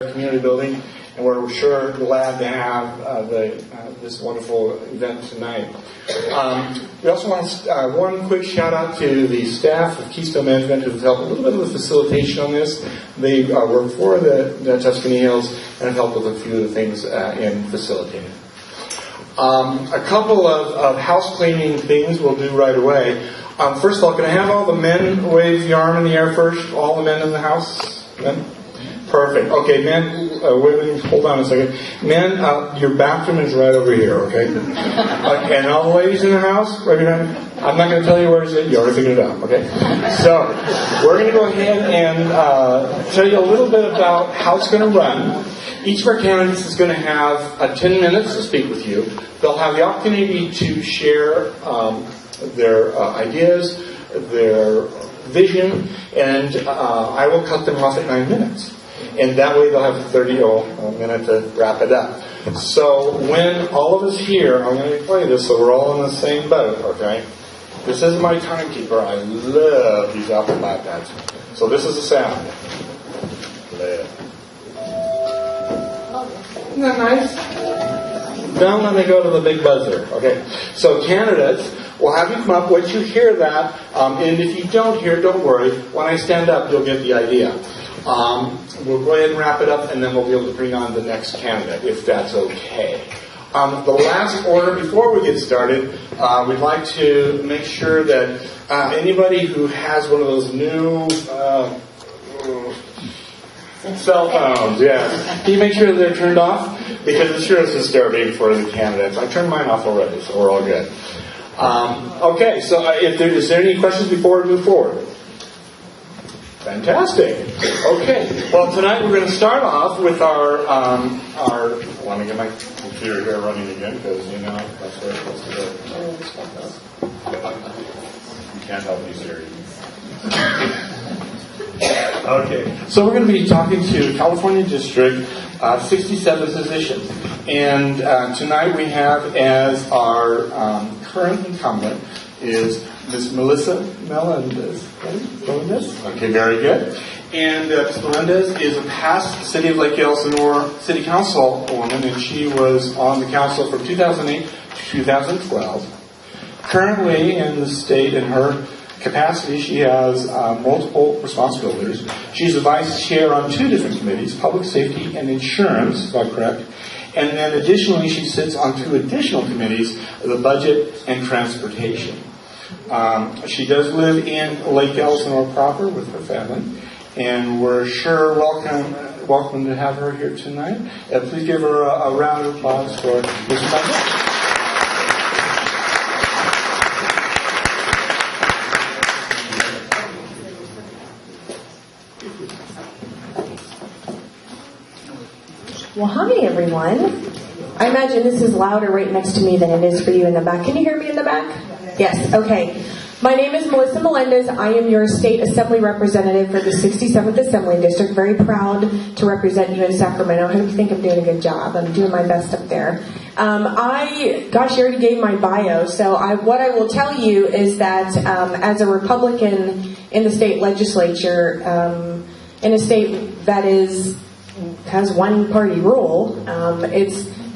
community building, and we're sure glad to have this wonderful event tonight. We also want one quick shout out to the staff of Keystone Management who have helped a little bit of the facilitation on this. They work for the Tuscany Hills and have helped with a few of the things in facilitating. A couple of house cleaning things we'll do right away. First of all, can I have all the men wave the arm in the air first? All the men in the house? Men? Perfect. Okay, men, women, hold on a second. Men, your bathroom is right over here, okay? And all the ladies in the house, right behind you. I'm not going to tell you where to sit. You already figured it out, okay? So, we're going to go ahead and tell you a little bit about how it's going to run. Each of our candidates is going to have 10 minutes to speak with you. They'll have the opportunity to share their ideas, their vision, and I will cut them off at 9 minutes. And that way they'll have 30 minutes to wrap it up. So when all of us here, I'm going to play this so we're all in the same boat, okay? This is my timekeeper. I love these Apple iPads. So this is the sound. Isn't that nice? Then let me go to the big buzzer, okay? So candidates, we'll have you come up. Once you hear that, and if you don't hear, don't worry. When I stand up, you'll get the idea. We'll go ahead and wrap it up, and then we'll be able to bring on the next candidate, if that's okay. The last order, before we get started, we'd like to make sure that anybody who has one of those new cell phones, yes, can you make sure that they're turned off? Because it sure is disturbing for the candidates. I turned mine off already, so we're all good. Okay, so is there any questions before we move forward? Fantastic. Okay. Well, tonight we're going to start off with our. Let me get my computer here running again because that's where it's supposed to go. You can't help me, Siri. Okay. So we're going to be talking to California District 67 positions, and tonight we have as our current incumbent is Ms. Melendez. Okay, very good. And Ms. Melendez is a past City of Lake Elsinore City Council woman, and she was on the council from 2008 to 2012. Currently in the state, in her capacity, she has multiple responsibilities. She's a vice chair on 2 different committees, public safety and insurance, is that correct? And then additionally, she sits on 2 additional committees, the budget and transportation. She does live in Lake Elsinore proper with her family, and we're sure welcome to have her here tonight. Please give her a round of applause for Ms. Condley. Well, hi everyone. I imagine this is louder right next to me than it is for you in the back. Can you hear me in the back? Yes, okay. My name is Melissa Melendez. I am your state assembly representative for the 67th Assembly District. Very proud to represent you in Sacramento. I hope you think I'm doing a good job. I'm doing my best up there. You already gave my bio. So what I will tell you is that as a Republican in the state legislature, in a state that has one-party rule,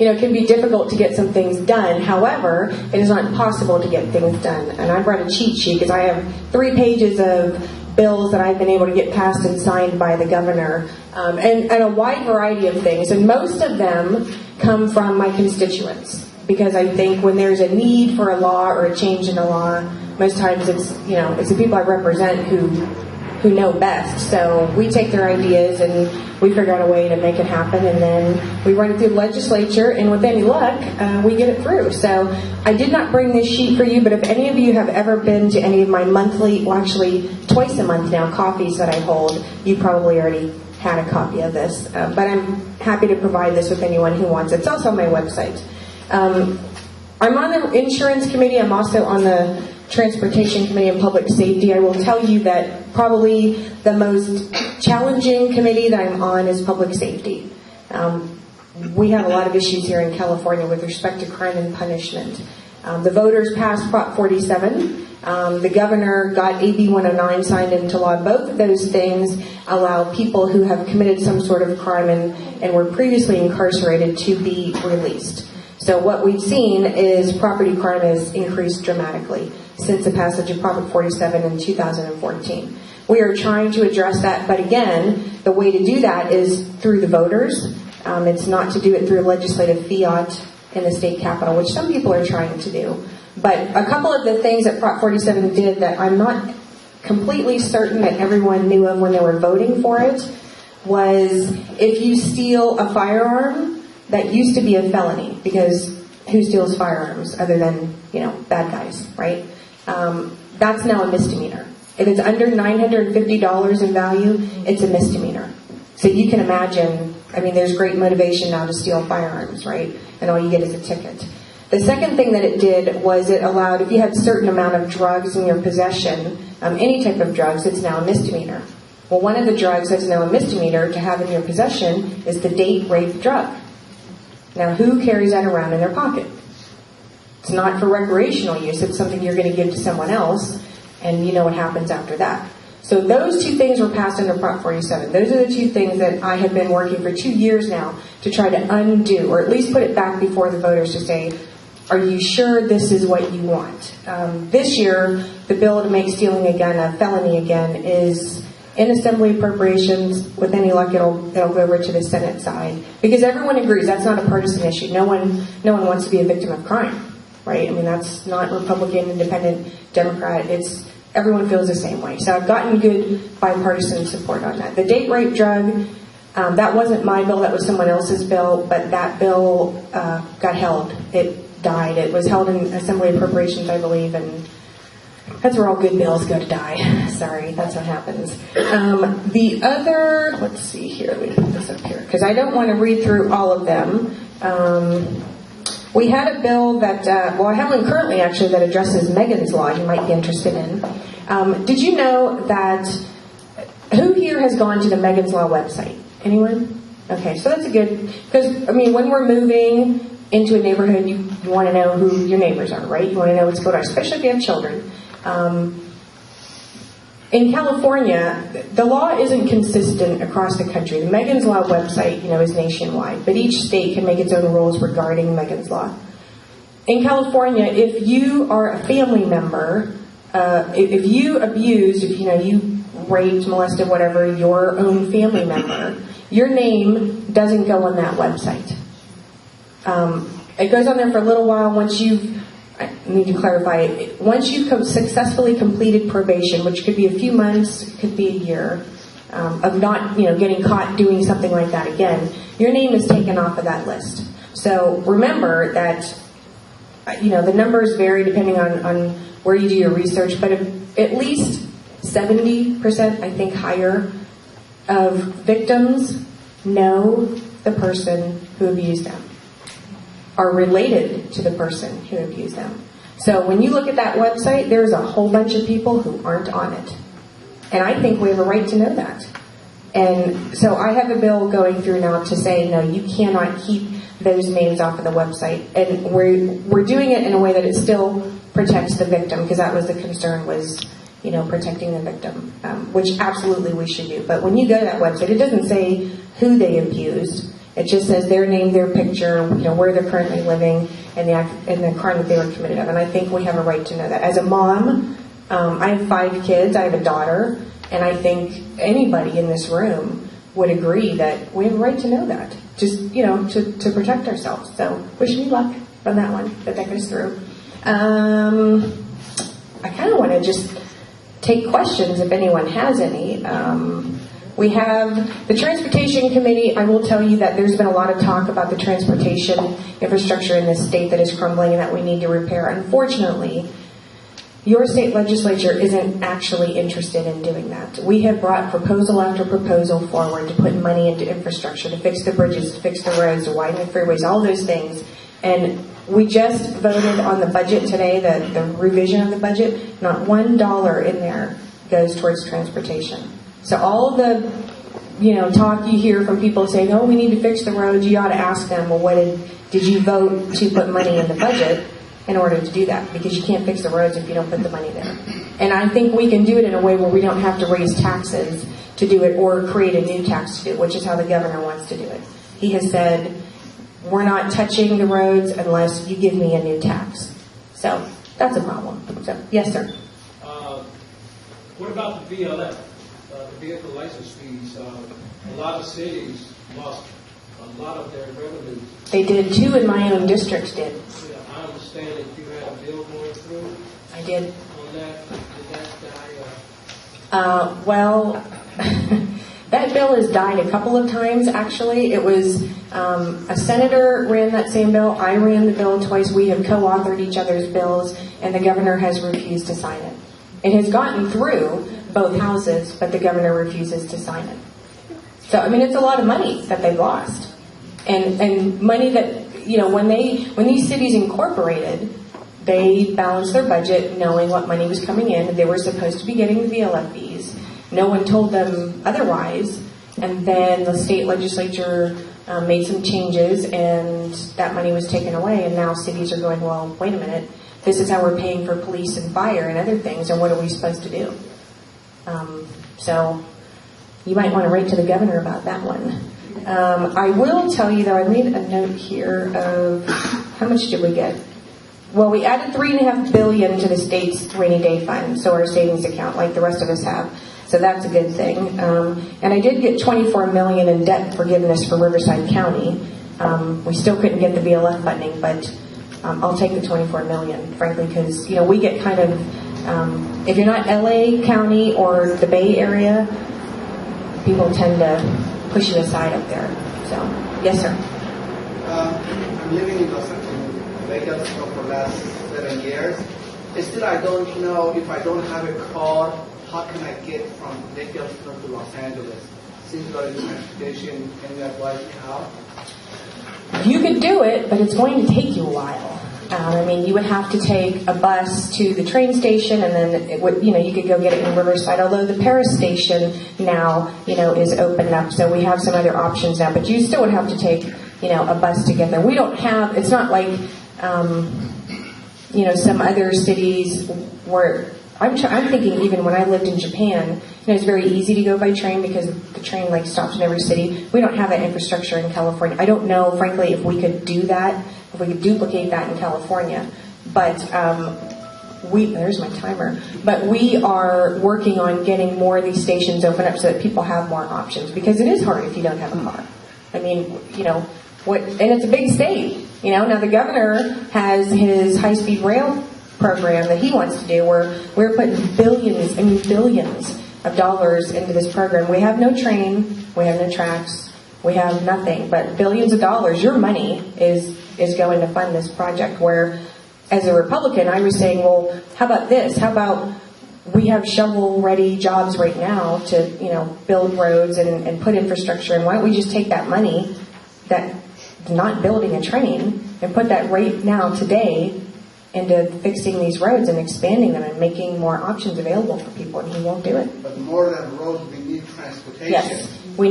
it can be difficult to get some things done. However, it is not impossible to get things done. And I brought a cheat sheet because I have 3 pages of bills that I've been able to get passed and signed by the governor, and a wide variety of things. And most of them come from my constituents, because I think when there's a need for a law or a change in a law, most times it's the people I represent who know best. So we take their ideas and we figure out a way to make it happen, and then we run it through the legislature, and with any luck, we get it through. So I did not bring this sheet for you, but if any of you have ever been to any of my monthly, well actually twice a month now, coffees that I hold, you probably already had a copy of this. But I'm happy to provide this with anyone who wants it. It's also on my website. I'm on the insurance committee. I'm also on the Transportation Committee and Public Safety. I will tell you that probably the most challenging committee that I'm on is Public Safety. We have a lot of issues here in California with respect to crime and punishment. The voters passed Prop 47, The governor got AB 109 signed into law. Both of those things allow people who have committed some sort of crime and were previously incarcerated to be released. So what we've seen is property crime has increased dramatically since the passage of Prop 47 in 2014. We are trying to address that, but again, the way to do that is through the voters. It's not to do it through legislative fiat in the state capitol, which some people are trying to do. But a couple of the things that Prop 47 did that I'm not completely certain that everyone knew of when they were voting for it was if you steal a firearm, that used to be a felony, because who steals firearms other than, bad guys, right? That's now a misdemeanor. If it's under $950 in value, it's a misdemeanor. So you can imagine, there's great motivation now to steal firearms, right? And all you get is a ticket. The second thing that it did was it allowed, if you had a certain amount of drugs in your possession, any type of drugs, it's now a misdemeanor. Well, one of the drugs that's now a misdemeanor to have in your possession is the date rape drug. Now, who carries that around in their pocket? It's not for recreational use. It's something you're going to give to someone else, and you know what happens after that. So those two things were passed under Prop 47. Those are the two things that I have been working for 2 years now to try to undo, or at least put it back before the voters to say, are you sure this is what you want? This year, the bill to make stealing a gun a felony again is in Assembly Appropriations. With any luck, it'll go over to the Senate side, because everyone agrees that's not a partisan issue. No one wants to be a victim of crime, right? That's not Republican, Independent, Democrat. Everyone feels the same way. So I've gotten good bipartisan support on that. The date rape drug, that wasn't my bill. That was someone else's bill, but that bill got held. It died. It was held in Assembly Appropriations, I believe, and that's where all good bills go to die. Sorry, that's what happens. The other, let's see here, let me put this up here, because I don't want to read through all of them. We had a bill that, I have one currently actually that addresses Megan's Law you might be interested in. Did you know that, who here has gone to the Megan's Law website? Anyone? Okay, so that's a good, because, when we're moving into a neighborhood, you want to know who your neighbors are, right? You want to know what's going on, especially if you have children. In California, the law isn't consistent across the country. The Megan's Law website, is nationwide, but each state can make its own rules regarding Megan's Law. In California, if you are a family member, if you abused, you raped, molested, whatever, your own family member, your name doesn't go on that website. It goes on there for a little while. I need to clarify, once you've successfully completed probation, which could be a few months, could be a year, of not, getting caught doing something like that again, your name is taken off of that list. So remember that, the numbers vary depending on where you do your research, but at least 70%, I think higher, of victims know the person who abused them, are related to the person who abused them. So when you look at that website, there's a whole bunch of people who aren't on it. And I think we have a right to know that. And so I have a bill going through now to say, no, you cannot keep those names off of the website. And we're doing it in a way that it still protects the victim, because that was the concern, was, protecting the victim, which absolutely we should do. But when you go to that website, it doesn't say who they abused. It just says their name, their picture, where they're currently living, and the crime that they were committed of. And I think we have a right to know that. As a mom, I have 5 kids. I have a daughter, and I think anybody in this room would agree that we have a right to know that, just to protect ourselves. So wish me luck on that one, that goes through. I kind of want to just take questions if anyone has any. We have the Transportation Committee. I will tell you that there's been a lot of talk about the transportation infrastructure in this state that is crumbling and that we need to repair. Unfortunately, your state legislature isn't actually interested in doing that. We have brought proposal after proposal forward to put money into infrastructure, to fix the bridges, to fix the roads, to widen the freeways, all those things. And we just voted on the budget today, the revision of the budget. Not $1 in there goes towards transportation. So all of the, talk you hear from people saying, oh, we need to fix the roads, you ought to ask them, well, what did you vote to put money in the budget? in order to do that, because you can't fix the roads if you don't put the money there. And I think we can do it in a way where we don't have to raise taxes to do it or create a new tax to do it, which is how the governor wants to do it. He has said, we're not touching the roads unless you give me a new tax. So that's a problem. So, yes, sir. What about the VLF, the vehicle license fees? A lot of cities lost a lot of their revenues. They did. 2 in my own districts did. Yeah, I understand that you had a bill going through. I did. On that, did that die? Well, that bill has died a couple of times, actually. It was a senator ran that same bill. I ran the bill twice. We have co-authored each other's bills, and the governor has refused to sign it. It has gotten through both houses, but the governor refuses to sign it. So, I mean, it's a lot of money that they've lost. And money that, you know, when these cities incorporated, they balanced their budget knowing what money was coming in. They were supposed to be getting the VLF fees. No one told them otherwise. And then the state legislature made some changes, and that money was taken away. And now cities are going, well, wait a minute. This is how we're paying for police and fire and other things, and what are we supposed to do? So you might want to write to the governor about that one. I will tell you, though, I made a note here of how much did we get? Well, we added $3.5 billion to the state's rainy day fund, so our savings account, like the rest of us have. So that's a good thing. And I did get $24 million in debt forgiveness for Riverside County. We still couldn't get the VLF funding, but I'll take the $24 million, frankly, because, you know, we get kind of, if you're not LA County or the Bay Area, people tend to push you aside up there. So, yes, sir. I'm living in Los Angeles for the last 7 years. Still, I don't know if I don't have a car, how can I get from Elsinore to Los Angeles? Since you are in transportation, can you advise me how? You could do it, but it's going to take you a while. I mean, you would have to take a bus to the train station, and then it would, you know, you could go get it in Riverside. Although the Paris station now, you know, is opened up, so we have some other options now. But you still would have to take, you know, a bus to get there. We don't have. It's not like, you know, some other cities where. I'm thinking even when I lived in Japan, you know, it's very easy to go by train because the train like stops in every city. We don't have that infrastructure in California. I don't know, frankly, if we could do that, if we could duplicate that in California. But there's my timer. But we are working on getting more of these stations open up so that people have more options, because it is hard if you don't have a car. I mean, you know, and it's a big state. You know, now the governor has his high-speed rail program that he wants to do, where we're putting billions of dollars into this program. We have no train, we have no tracks, we have nothing, but billions of dollars, your money is going to fund this project, where as a Republican I was saying, well, how about this? How about we have shovel-ready jobs right now to, you know, build roads and put infrastructure, and why don't we just take that money that not building a train and put that right now today into fixing these roads and expanding them and making more options available for people, and he won't do it. But more than roads, we need transportation. Yes, we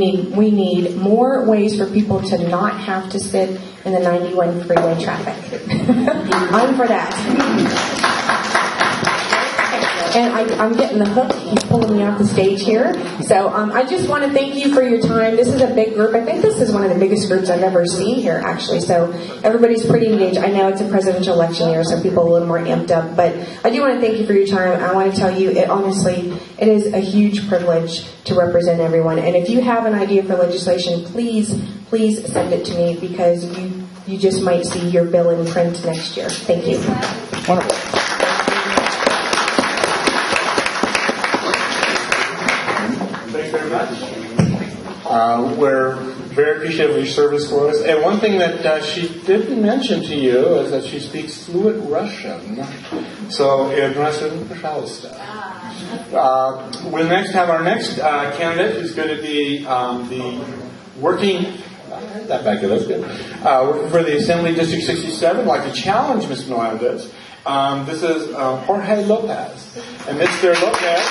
need more ways for people to not have to sit in the 91 freeway traffic. I'm for that. And I'm getting the hook. He's pulling me off the stage here. So I just want to thank you for your time. This is a big group. I think this is one of the biggest groups I've ever seen here, actually. So everybody's pretty engaged. I know it's a presidential election year, so people are a little more amped up. But I do want to thank you for your time. I want to tell you, honestly, it is a huge privilege to represent everyone. And if you have an idea for legislation, please send it to me, because you just might see your bill in print next year. Thank you. Wonderful. Thanks very much. We're very appreciative of your service for us. And one thing that she didn't mention to you is that she speaks fluent Russian. So, пожалуйста. We'll next have our next candidate, who's going to be the working. That back there, that's good. Working for the Assembly District 67. I'd like to challenge Ms. Melendez. This is Jorge Lopez. And Mr. Lopez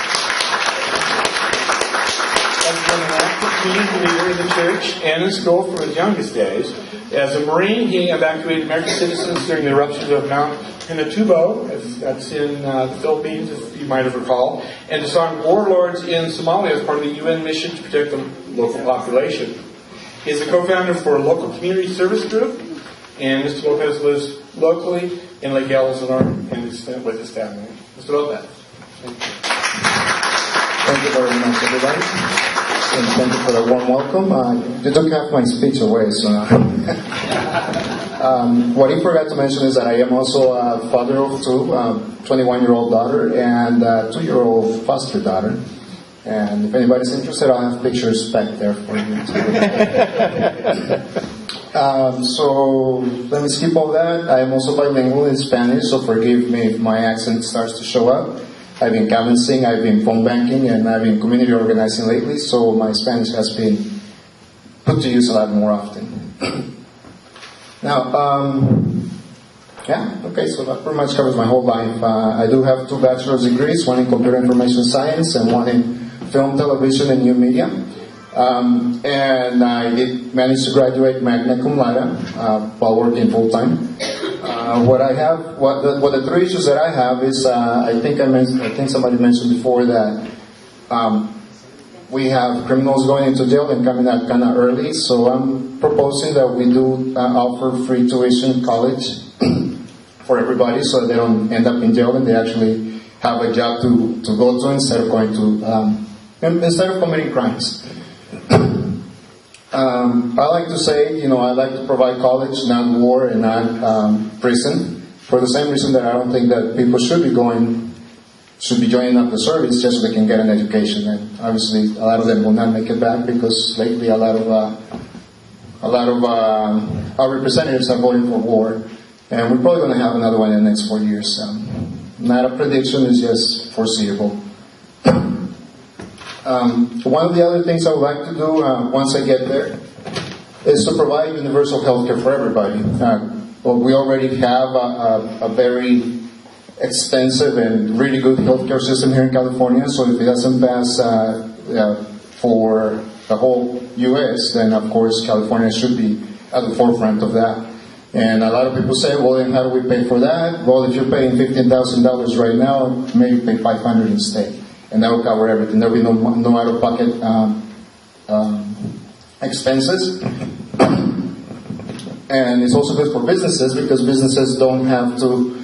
has been elected community leader in the church and in school from his youngest days. As a Marine, he evacuated American citizens during the eruptions of Mount Pinatubo, that's in the Philippines, if you might have recalled, and disarmed warlords in Somalia as part of the UN mission to protect the local population. He is the co-founder for a local community service group, and Mr. Lopez lives locally in Lake Elsinore and is with his family. Mr. Lopez. Thank you. Thank you very much, everybody. And thank you for the warm welcome. You took half my speech away, so what he forgot to mention is that I am also a father of two, 21-year-old daughter and a 2-year-old foster daughter. And if anybody's interested, I'll have pictures back there for you. So let me skip all that. I am also bilingual in Spanish, so forgive me if my accent starts to show up. I've been canvassing, I've been phone banking, and I've been community organizing lately, so my Spanish has been put to use a lot more often. Now, so that pretty much covers my whole life. I do have 2 bachelor's degrees, one in computer information science and one in film, television, and new media. And I did manage to graduate magna cum laude while working full time. What the 3 issues that I have is I think somebody mentioned before that we have criminals going into jail and coming out kind of early. So I'm proposing that we do offer free tuition college for everybody, so they don't end up in jail and they actually have a job to go to instead of committing crimes. I like to say, I like to provide college, not war and not prison, for the same reason that I don't think that people should be joining up the service just so they can get an education. And obviously, a lot of them will not make it back because lately a lot of our representatives are voting for war, and we're probably going to have another one in the next 4 years. Not a prediction; it's just foreseeable. One of the other things I would like to do once I get there is to provide universal health care for everybody. We already have a very extensive and really good healthcare system here in California, so if it doesn't pass for the whole U.S., then of course California should be at the forefront of that. And a lot of people say, well, then how do we pay for that? Well, if you're paying $15,000 right now, maybe pay $500 instead. And that will cover everything. There will be no out-of-pocket expenses. And it's also good for businesses because businesses don't have to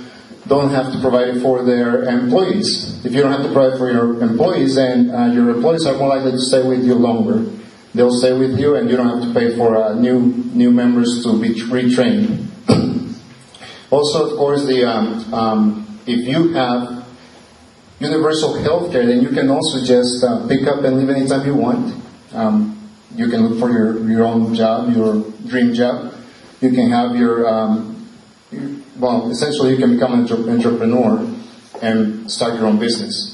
provide it for their employees. If you don't have to provide for your employees, then your employees are more likely to stay with you longer. They'll stay with you, and you don't have to pay for new members to be retrained. Also, of course, if you have universal health care, then you can also just pick up and leave anytime you want. You can look for your own job, your dream job. You can have essentially you can become an entrepreneur and start your own business.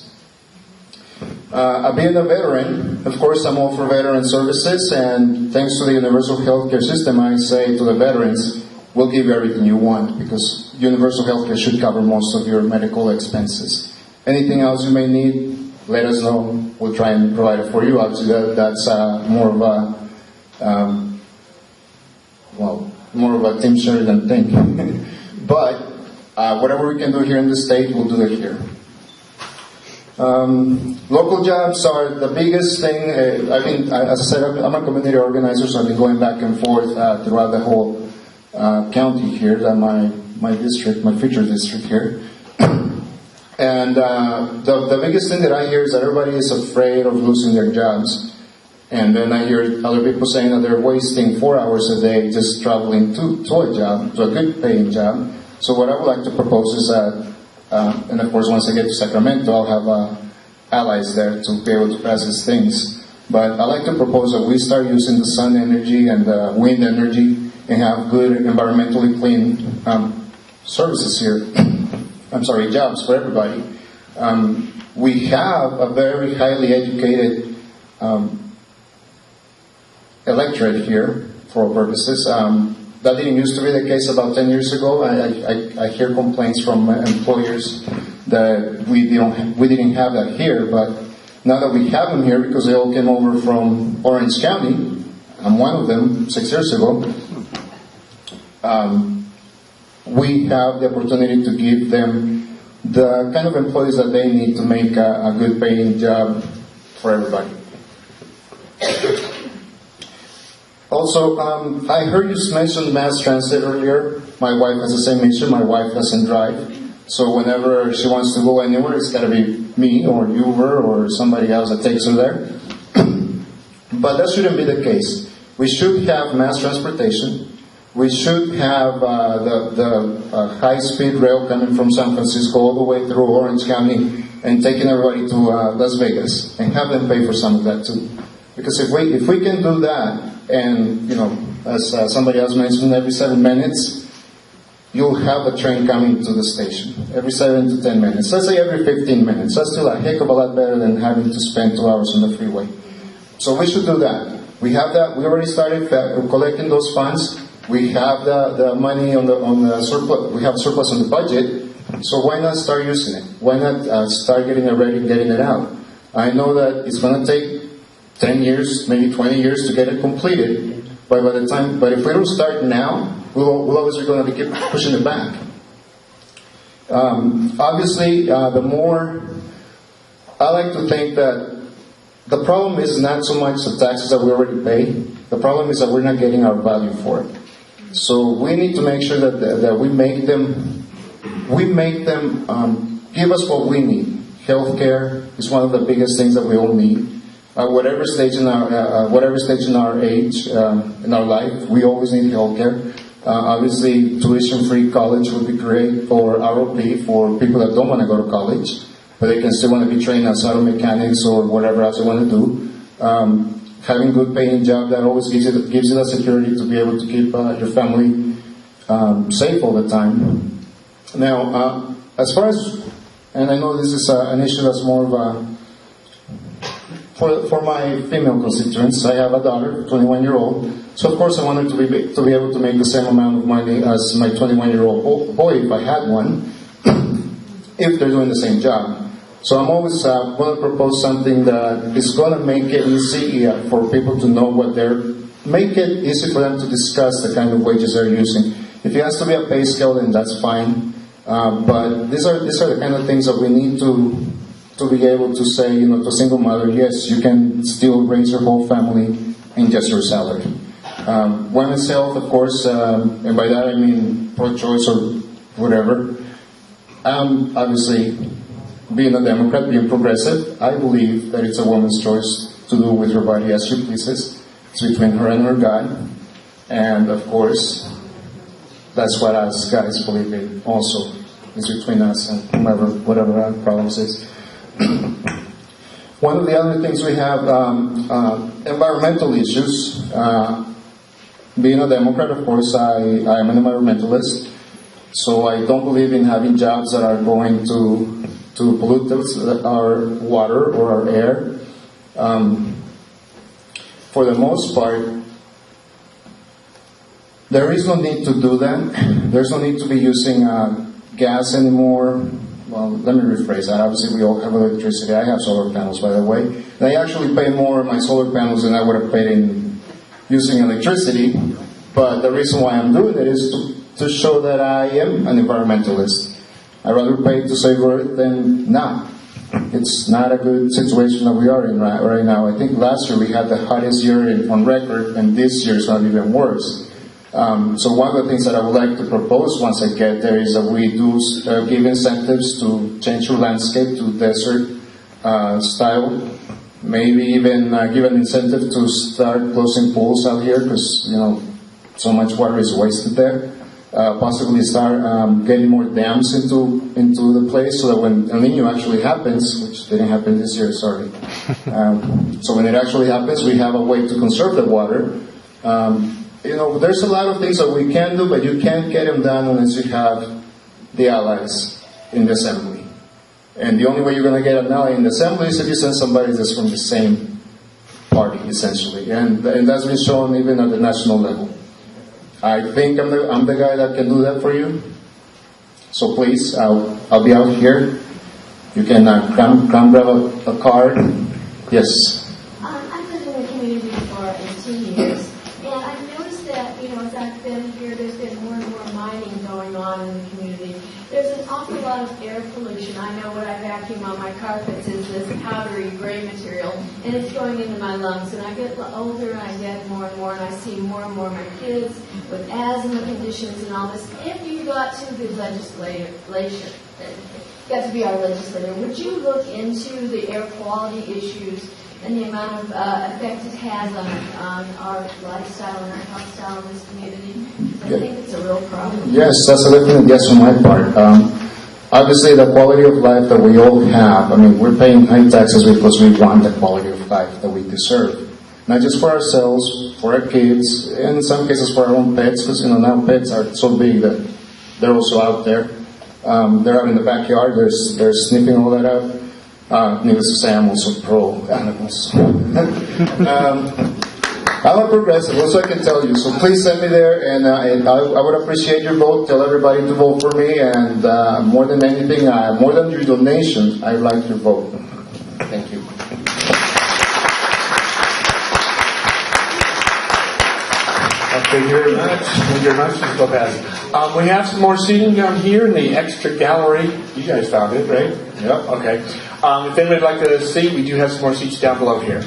Being a veteran, of course, I'm all for veteran services, and thanks to the universal health care system, I say to the veterans, we'll give you everything you want, because universal health care should cover most of your medical expenses. Anything else you may need, let us know. We'll try and provide it for you. Obviously, that's more of a Team Sheridan thing. But whatever we can do here in the state, we'll do it here. Local jobs are the biggest thing. As I said, I'm a community organizer, so I've been going back and forth throughout the whole county here, my district, my future district here. And the biggest thing that I hear is that everybody is afraid of losing their jobs. And then I hear other people saying that they're wasting 4 hours a day just traveling to a job, to a good paying job. So what I would like to propose is that, and of course once I get to Sacramento, I'll have allies there to be able to pass these things. But I'd like to propose that we start using the sun energy and the wind energy and have good environmentally clean services here. Jobs for everybody. We have a very highly educated electorate here for all purposes. That didn't used to be the case about 10 years ago. I hear complaints from employers that we didn't have that here, but Now that we have them here, because they all came over from Orange County, I'm one of them 6 years ago, we have the opportunity to give them the kind of employees that they need to make a good paying job for everybody. Also, I heard you mention mass transit earlier. My wife has the same issue. My wife doesn't drive. So whenever she wants to go anywhere, it's got to be me or Uber or somebody else that takes her there. But that shouldn't be the case. We should have mass transportation. We should have the high-speed rail coming from San Francisco all the way through Orange County and taking everybody to Las Vegas and have them pay for some of that too. Because if we can do that, and as somebody else mentioned, every 7 minutes, you'll have a train coming to the station. Every 7 to 10 minutes. Let's say every 15 minutes. That's still a heck of a lot better than having to spend 2 hours on the freeway. So we should do that. We have that. We already started collecting those funds. We have the money on the surplus. We have surplus on the budget. So why not start using it? Why not start getting it ready, getting it out? I know that it's going to take 10 years, maybe 20 years to get it completed. But if we don't start now, we'll always be going to keep pushing it back. Obviously, the more I like to think that the problem is not so much the taxes that we already pay. The problem is that we're not getting our value for it. So we need to make sure that we make them give us what we need. Healthcare is one of the biggest things that we all need. Whatever stage in our age in our life, we always need healthcare. Obviously, tuition-free college would be great for ROP for people that don't want to go to college, but they can still want to be trained as auto mechanics or whatever else they want to do. Having good paying job that always gives you the security to be able to keep your family safe all the time. Now, as far as, and I know this is an issue that's more of a for my female constituents. I have a daughter, 21-year-old, so of course I wanted to be able to make the same amount of money as my 21-year-old boy if I had one, if they're doing the same job. So I'm always going to propose something that is going to make it easy for people to know make it easy for them to discuss the kind of wages they're using. If it has to be a pay scale, then that's fine. But these are the kind of things that we need to be able to say, to a single mother, yes, you can still raise your whole family in just your salary. Women's health, of course, and by that I mean pro-choice or whatever. Obviously, being a Democrat, being progressive, I believe that it's a woman's choice to do with her body as she pleases. It's between her and her God. And of course, that's what us guys believe in also. It's between us and whatever our problems is. One of the other things we have, environmental issues. Being a Democrat, of course, I am an environmentalist. So I don't believe in having jobs that are going to pollute our water or our air. For the most part, there is no need to do that. There's no need to be using gas anymore. Well, let me rephrase that. Obviously, we all have electricity. I have solar panels, by the way. And I actually pay more on my solar panels than I would have paid in using electricity. But the reason why I'm doing it is to show that I am an environmentalist. I'd rather pay to save Earth than not. It's not a good situation that we are in right now. I think last year we had the hottest year on record, and this year is not even worse. So one of the things that I would like to propose once I get there is that we do give incentives to change our landscape to desert style. Maybe even give an incentive to start closing pools out here because so much water is wasted there. Possibly start getting more dams into the place so that when El Niño actually happens, which didn't happen this year, sorry. So when it actually happens, we have a way to conserve the water. There's a lot of things that we can do, but you can't get them done unless you have the allies in the assembly. And the only way you're going to get an ally in the assembly is if you send somebody that's from the same party, essentially. And that's been shown even at the national level. I think I'm the guy that can do that for you. So please, I'll be out here. You can come grab a card. Yes. I've lived in the community for 18 years, and I've noticed that, as I've been here, there's been more and more mining going on in the community. There's an awful lot of air pollution. I know when I vacuum on my carpets is this powdery gray material, and it's going into my lungs. And I get older, and I get more and more, and I see more and more of my kids with asthma conditions and all this. If you got to the legislation, got to be our legislator, would you look into the air quality issues and the amount of effect it has on our lifestyle and our health style in this community? I think it's a real problem. Yes, that's a definite yes on my part. Obviously, the quality of life that we all have, we're paying high taxes because we want the quality of life that we deserve. Not just for ourselves, for our kids, and in some cases for our own pets, because now pets are so big that they're also out there. They're out in the backyard, they're sniffing all that out. Needless to say, I'm also pro animals. I'm a progressive, also I can tell you. So please send me there, and I would appreciate your vote. Tell everybody to vote for me, and more than anything, more than your donations, I'd like your vote. Thank you. Thank you very much. Thank you very much, Mr. Lopez. We have some more seating down here in the extra gallery. You guys found it, right? Yep. Okay. If anybody would like to seat, we do have some more seats down below here.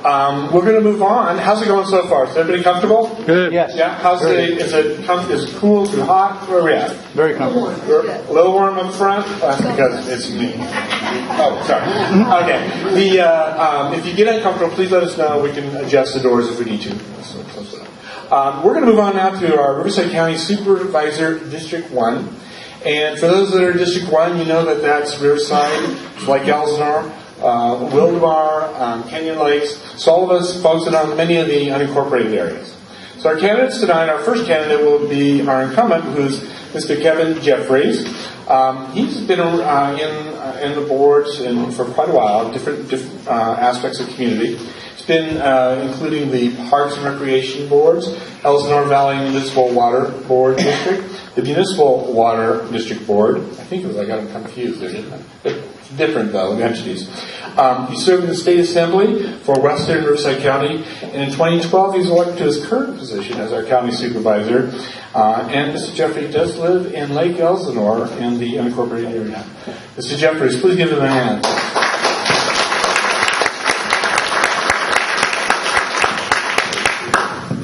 We're going to move on. How's it going so far? Is everybody comfortable? Good. Yes. Yeah. Is it cool? Too hot? Where are we at? Very comfortable. A little warm up front? That's because it's me. Oh, sorry. Okay. If you get uncomfortable, please let us know. We can adjust the doors if we need to. So close it up. We're going to move on now to our Riverside County Supervisor District 1. And for those that are District 1, you know that that's Riverside, like Elsinore, Wildemar, Canyon Lakes. So all of us folks that are on many of the unincorporated areas. So our candidates tonight, our first candidate will be our incumbent, who's Mr. Kevin Jeffries. He's been in the boards for quite a while, different aspects of the community. It's been including the Parks and Recreation Boards, Elsinore Valley Municipal Water Board District, the Municipal Water District Board. I think I got them confused there, didn't I? It's different, though, entities. He served in the State Assembly for Western Riverside County, and in 2012 he was elected to his current position as our county supervisor. And Mr. Jeffries does live in Lake Elsinore in the unincorporated area. Mr. Jeffries, please give him a hand.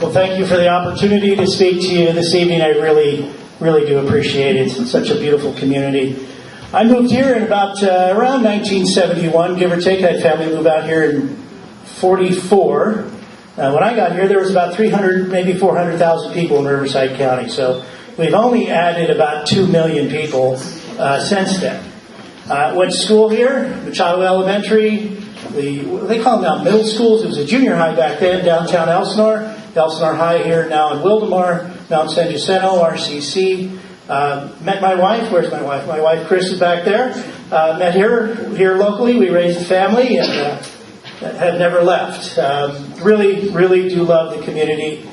Well, thank you for the opportunity to speak to you this evening. I really, really do appreciate it. It's such a beautiful community. I moved here in about around 1971, give or take. I had family move out here in 44. When I got here, there was about 300, maybe 400,000 people in Riverside County. So we've only added about 2 million people since then. Went to school here, Machado Elementary. They call them now middle schools. It was a junior high back then, downtown Elsinore. Elsinore High here now in Wildemar, Mount San Jacinto, RCC. Met my wife. Where's my wife? My wife, Chris, is back there. Met her here locally. We raised a family and have never left. Really, really do love the community.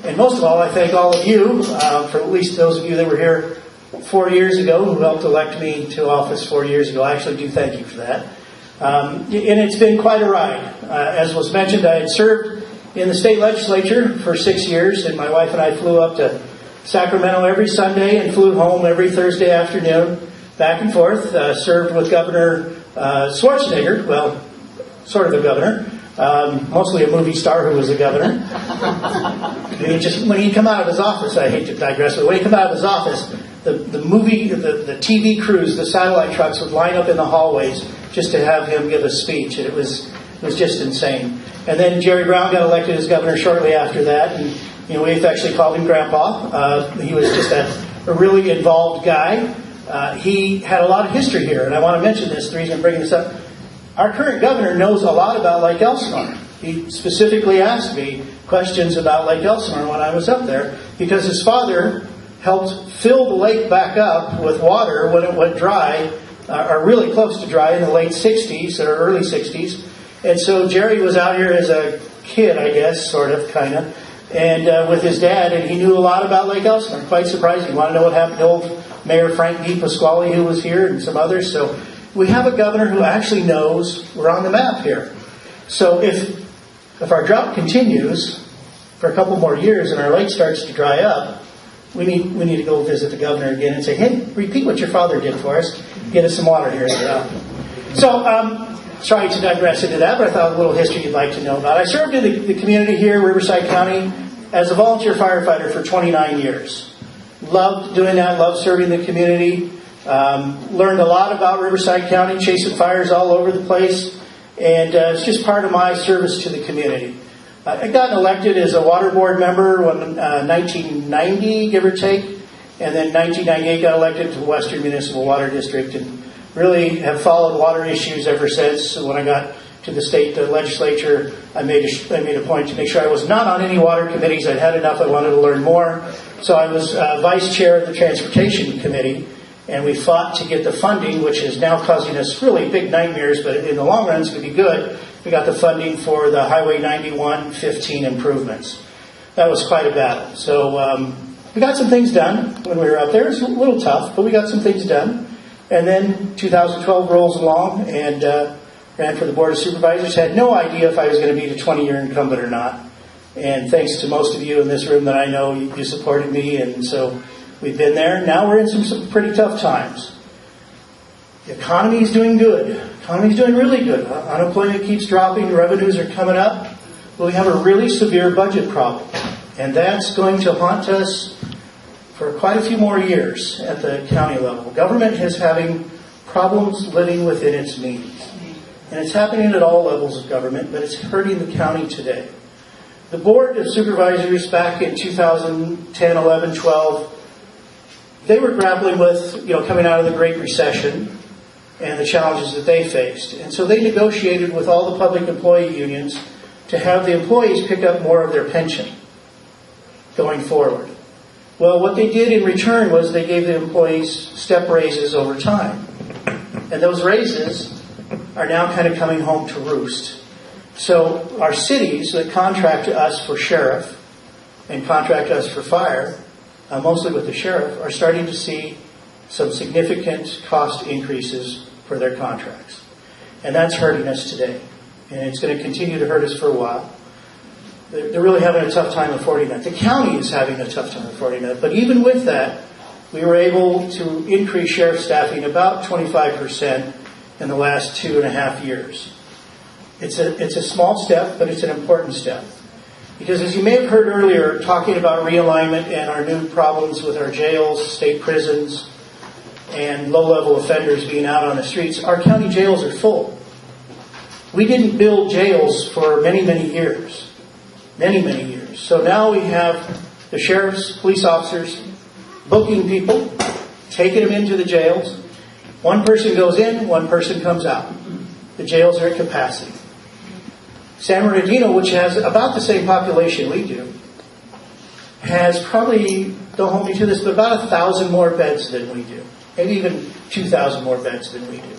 And most of all, I thank all of you, for at least those of you that were here 4 years ago who helped elect me to office 4 years ago. I actually do thank you for that. And it's been quite a ride. As was mentioned, I had served in the state legislature for 6 years, and my wife and I flew up to Sacramento every Sunday and flew home every Thursday afternoon, back and forth. Served with Governor Schwarzenegger, well, sort of a governor, mostly a movie star who was a governor. When he'd come out of his office, I hate to digress, but when he'd come out of his office, the TV crews, the satellite trucks would line up in the hallways just to have him give a speech, and it was just insane. And then Jerry Brown got elected as governor shortly after that, and we actually called him Grandpa. He was just a really involved guy. He had a lot of history here, and I want to mention this. The reason I'm bringing this up, our current governor knows a lot about Lake Elsinore. He specifically asked me questions about Lake Elsinore when I was up there, because his father helped fill the lake back up with water when it went dry, or really close to dry in the late 60s or early 60s. And so Jerry was out here as a kid, I guess, sort of, kind of, and with his dad, and he knew a lot about Lake Elsinore. Quite surprising. You want to know what happened to old Mayor Frank D. Pasquale, who was here, and some others. So we have a governor who actually knows we're on the map here. So if our drought continues for a couple more years and our lake starts to dry up, we need to go visit the governor again and say, hey, repeat what your father did for us. Get us some water here. So, sorry to digress into that, but I thought a little history you'd like to know about. I served in the community here, Riverside County, as a volunteer firefighter for 29 years. Loved doing that, loved serving the community. Learned a lot about Riverside County, chasing fires all over the place. And it's just part of my service to the community. I got elected as a water board member in 1990, give or take. And then 1998 got elected to the Western Municipal Water District. And really have followed water issues ever since. So when I got to the state legislature, I made a point to make sure I was not on any water committees. I'd had enough. I wanted to learn more. So I was vice chair of the Transportation Committee. And we fought to get the funding, which is now causing us really big nightmares, but in the long run it's going to be good. We got the funding for the Highway 91-15 improvements. That was quite a battle. So we got some things done when we were out there. It was a little tough, but we got some things done. And then 2012 rolls along and ran for the Board of Supervisors. Had no idea if I was going to be the 20-year incumbent or not. And thanks to most of you in this room that I know, you supported me, and so we've been there. Now we're in some pretty tough times. The economy is doing good. The economy is doing really good. Unemployment keeps dropping. Revenues are coming up. But we have a really severe budget problem. And that's going to haunt us for quite a few more years at the county level. Government is having problems living within its means. And it's happening at all levels of government, but it's hurting the county today. The Board of Supervisors back in 2010, 11, 12, they were grappling with, coming out of the Great Recession and the challenges that they faced. And so they negotiated with all the public employee unions to have the employees pick up more of their pension going forward. Well, what they did in return was they gave the employees step raises over time. And those raises are now kind of coming home to roost. So our cities that contract to us for sheriff and contract us for fire, mostly with the sheriff, are starting to see some significant cost increases for their contracts. And that's hurting us today. And it's going to continue to hurt us for a while. They're really having a tough time affording that. The county is having a tough time affording that. But even with that, we were able to increase sheriff staffing about 25% in the last 2.5 years. It's a small step, but it's an important step. Because as you may have heard earlier, talking about realignment and our new problems with our jails, state prisons, and low-level offenders being out on the streets, our county jails are full. We didn't build jails for many, many years. Many, many years. So now we have the sheriffs, police officers, booking people, taking them into the jails. One person goes in, one person comes out. The jails are at capacity. San Bernardino, which has about the same population we do, has probably, don't hold me to this, but about 1,000 more beds than we do. Maybe even 2,000 more beds than we do.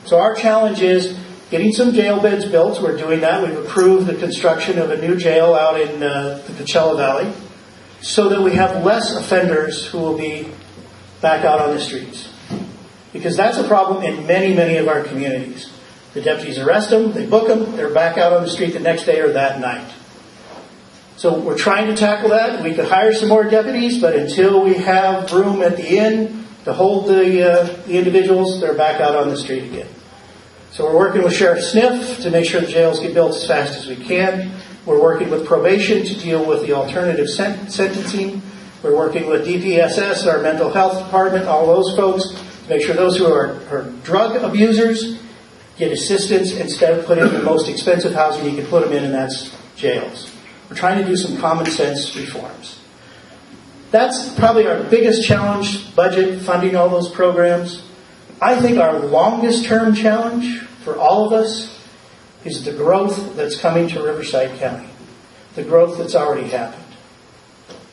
So our challenge is getting some jail beds built. We're doing that. We've approved the construction of a new jail out in the Coachella Valley so that we have less offenders who will be back out on the streets. Because that's a problem in many, many of our communities. The deputies arrest them, they book them, they're back out on the street the next day or that night. So we're trying to tackle that. We could hire some more deputies, but until we have room at the inn to hold the individuals, they're back out on the street again. So we're working with Sheriff Sniff to make sure the jails get built as fast as we can. We're working with probation to deal with the alternative sentencing. We're working with DPSS, our mental health department, all those folks, to make sure those who are drug abusers get assistance instead of putting in the most expensive housing you can put them in, and that's jails. We're trying to do some common sense reforms. That's probably our biggest challenge, budget, funding all those programs. I think our longest term challenge for all of us is the growth that's coming to Riverside County. The growth that's already happened.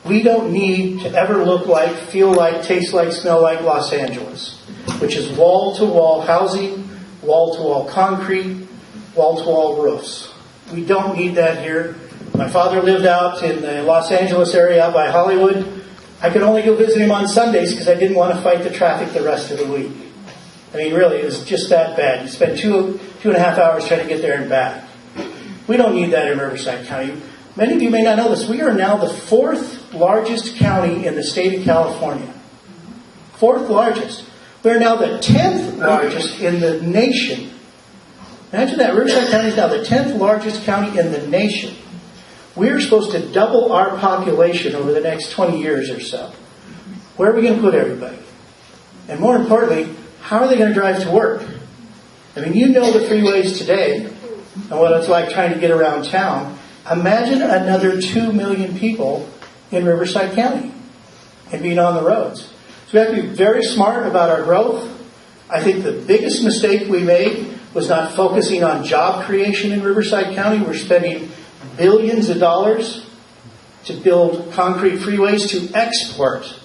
We don't need to ever look like, feel like, taste like, smell like Los Angeles, which is wall-to-wall housing, wall-to-wall concrete, wall-to-wall roofs. We don't need that here. My father lived out in the Los Angeles area out by Hollywood. I could only go visit him on Sundays because I didn't want to fight the traffic the rest of the week. I mean, really, it was just that bad. You spend two and a half hours trying to get there and back. We don't need that in Riverside County. Many of you may not know this. We are now the 4th largest county in the state of California. 4th largest. We're now the 10th largest in the nation. Imagine that. Riverside County is now the 10th largest county in the nation. We're supposed to double our population over the next 20 years or so. Where are we going to put everybody? And more importantly, how are they going to drive to work? I mean, you know the freeways today and what it's like trying to get around town. Imagine another 2 million people in Riverside County and being on the roads. So we have to be very smart about our growth. I think the biggest mistake we made was not focusing on job creation in Riverside County. We're spending billions of dollars to build concrete freeways to export.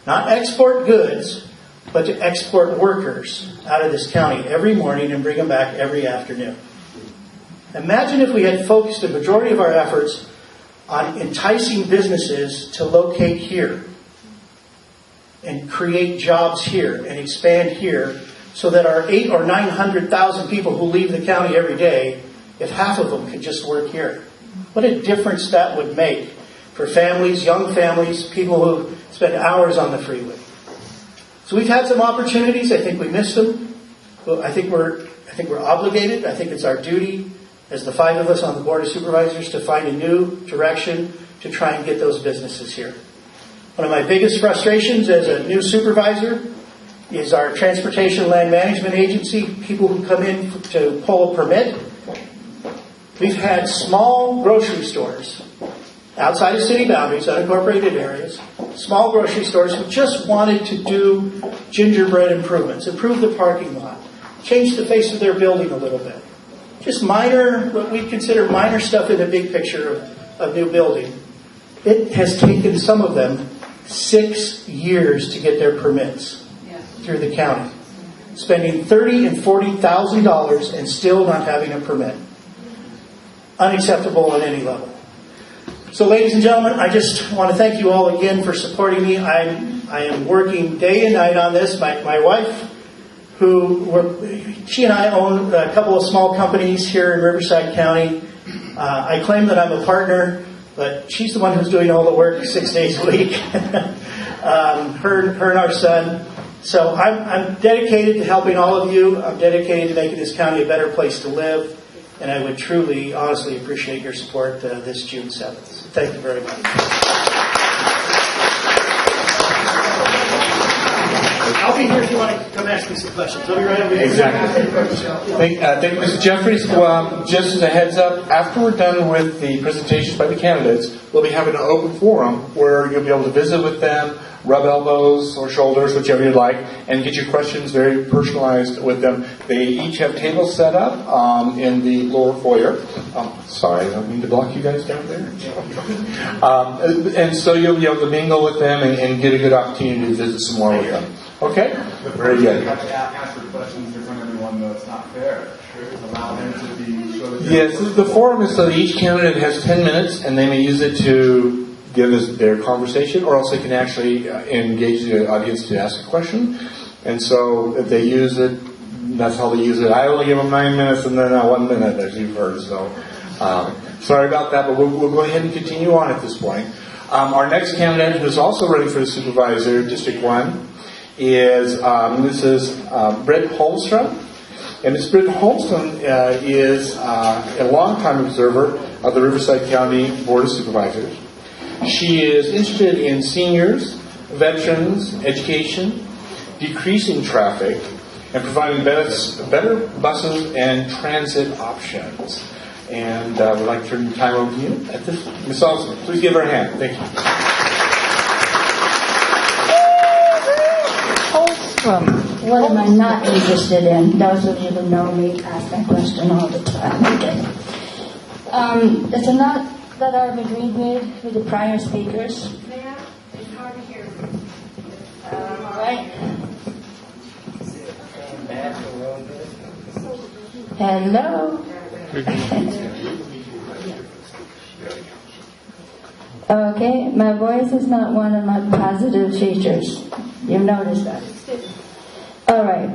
Not export goods, but to export workers out of this county every morning and bring them back every afternoon. Imagine if we had focused the majority of our efforts on enticing businesses to locate here and create jobs here and expand here, so that our 800,000 or 900,000 people who leave the county every day, if half of them could just work here. What a difference that would make for families, young families, people who spend hours on the freeway. So we've had some opportunities. I think we missed them. I think we're obligated. I think it's our duty as the 5 of us on the Board of Supervisors to find a new direction to try and get those businesses here. One of my biggest frustrations as a new supervisor is our Transportation Land Management Agency, people who come in to pull a permit. We've had small grocery stores outside of city boundaries, unincorporated areas, small grocery stores who just wanted to do gingerbread improvements, improve the parking lot, change the face of their building a little bit. Just minor, what we consider minor stuff in the big picture of new building. It has taken some of them 6 years to get their permits through the county, spending $30,000 and $40,000 and still not having a permit. Unacceptable on any level. So, ladies and gentlemen, I just want to thank you all again for supporting me. I am working day and night on this. My wife, she and I own a couple of small companies here in Riverside County. I claim that I'm a partner, but she's the one who's doing all the work 6 days a week. Her and our son. So I'm dedicated to helping all of you. I'm dedicated to making this county a better place to live. And I would truly, honestly appreciate your support this June 7th. So thank you very much. I'll be here if you want to come ask me some questions. I'll be right over here. Exactly. Thank you, Mr. Jeffries. Just as a heads up, after we're done with the presentations by the candidates, we'll be having an open forum where you'll be able to visit with them, rub elbows or shoulders, whichever you'd like, and get your questions very personalized with them. They each have tables set up in the lower foyer. Sorry, I don't mean to block you guys down there. And so you'll be able to mingle with them and get a good opportunity to visit some more with them. Okay? Very good. You have to answer questions in front of everyone, though it's not fair. Allow them to be... Yes, the forum is so that each candidate has 10 minutes, and they may use it to give us their conversation, or else they can actually engage the audience to ask a question. And so if they use it, that's how they use it. I only give them 9 minutes and then 1 minute, as you've heard. So sorry about that, but we'll go ahead and continue on at this point. Our next candidate, who's also running for the Supervisor, District 1, is Mrs. Britt Holmstrom. And Ms. Britt Holmstrom is a longtime observer of the Riverside County Board of Supervisors. She is interested in seniors, veterans, education, decreasing traffic, and providing better buses and transit options. And we'd like to turn the time over to you at this. Ms. Holmstrom, please give her a hand. Thank you. What am I not interested in? Those of you who know me ask that question all the time. Okay. It's not that I've agreed with the prior speakers. Ma'am, it's hard to hear. Right. Hello. Okay, my voice is not one of my positive features. You've noticed that. All right.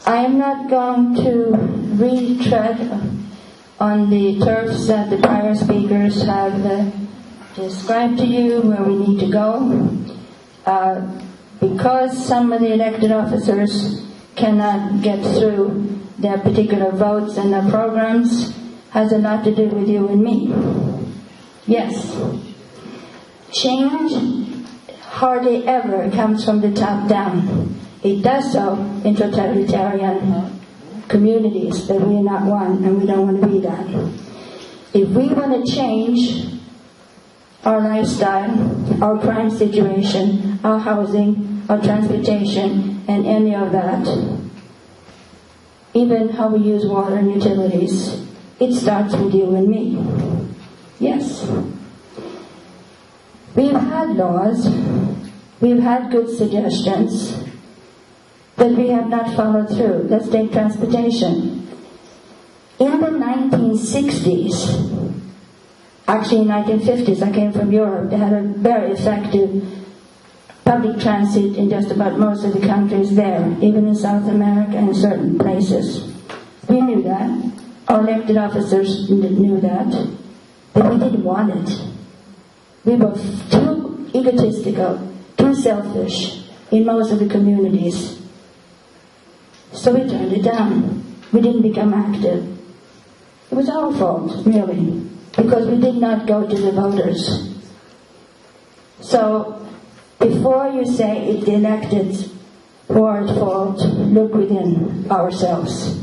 I am not going to retread on the turfs that the prior speakers have described to you where we need to go. Because some of the elected officers cannot get through their particular votes and their programs, has a lot to do with you and me. Yes. Change hardly ever comes from the top down. It does so in totalitarian communities, but we are not one, and we don't want to be that. If we want to change our lifestyle, our crime situation, our housing, our transportation, and any of that, even how we use water and utilities, it starts with you and me. Yes. We've had laws, we've had good suggestions, but we have not followed through. Let's take transportation. In the 1960s, actually in 1950s, I came from Europe, they had a very effective public transit in just about most of the countries there, even in South America and certain places. We knew that. Our elected officers knew that. But we didn't want it. We were too egotistical, too selfish in most of the communities. So we turned it down. We didn't become active. It was our fault, really, because we did not go to the voters. So, before you say it's the elected who are at fault, look within ourselves.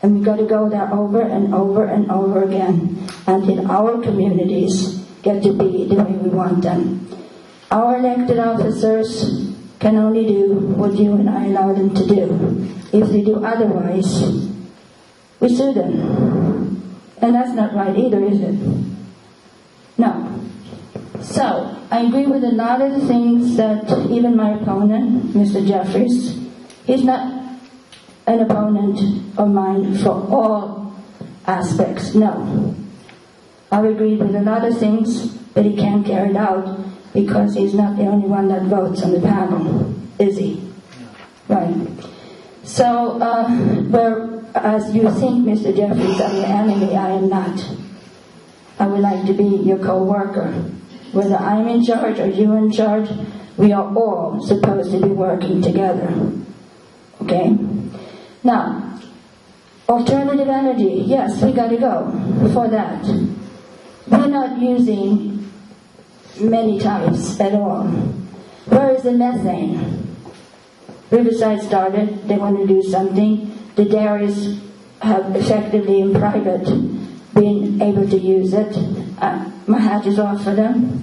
And we've got to go there over and over and over again until our communities get to be the way we want them. Our elected officers can only do what you and I allow them to do. If they do otherwise, we sue them. And that's not right either, is it? No. So, I agree with a lot of the things that even my opponent, Mr. Jeffries, he's not an opponent of mine for all aspects, no. I've agreed with a lot of things, but he can't carry it out because he's not the only one that votes on the panel, is he? Right. So, whereas you think, Mr. Jeffries, I'm your enemy, I am not. I would like to be your co-worker. Whether I'm in charge or you're in charge, we are all supposed to be working together. Okay? Now, alternative energy, yes, we got to go for that. We're not using many types at all. Where is the methane? Riverside started, they want to do something. The dairies have effectively in private been able to use it. My hat is off for them.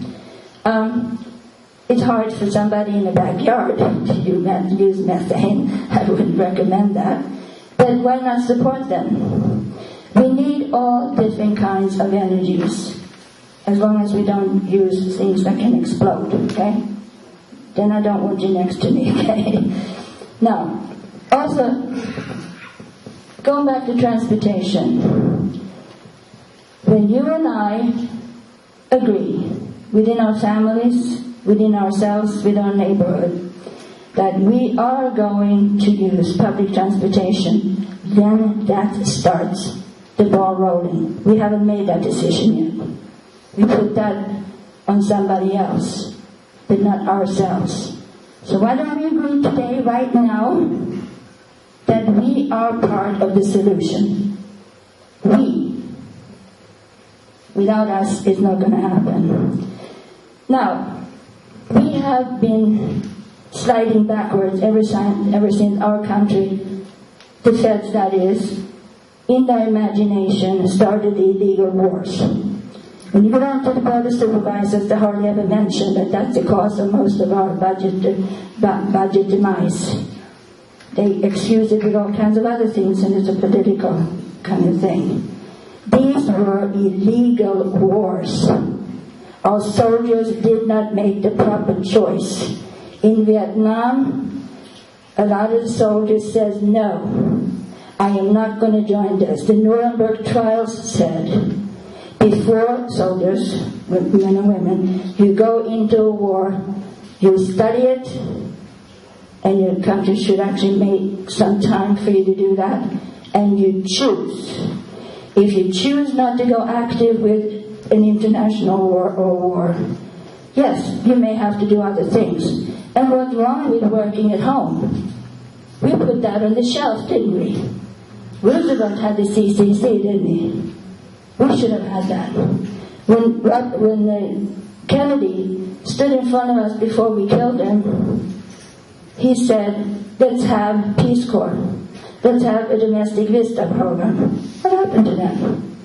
It's hard for somebody in the backyard to use methane. I wouldn't recommend that. But why not support them? We need all different kinds of energies, as long as we don't use things that can explode, okay? Then I don't want you next to me, okay? Now, also, going back to transportation. When you and I agree, within our families, within ourselves, with our neighborhood, that we are going to use public transportation, then that starts the ball rolling. We haven't made that decision yet. We put that on somebody else, but not ourselves. So why don't we agree today, right now, that we are part of the solution? We. Without us, it's not going to happen. Now, we have been sliding backwards ever since our country, the feds that is, in their imagination, started illegal wars. When you go down to the Board of Supervisors, they hardly ever mention that that's the cause of most of our budget demise. They excuse it with all kinds of other things, and it's a political kind of thing. These were illegal wars. Our soldiers did not make the proper choice. In Vietnam, a lot of the soldiers said, no, I am not going to join this. The Nuremberg trials said, before soldiers, men and women, you go into a war, you study it, and your country should actually make some time for you to do that, and you choose. if you choose not to go active with an international war or war, yes, you may have to do other things. And what's wrong with working at home? We put that on the shelf, didn't we? Roosevelt had the CCC, didn't he? We should have had that. When Kennedy stood in front of us before we killed him, he said, let's have Peace Corps. Let's have a domestic vista program. What happened to them?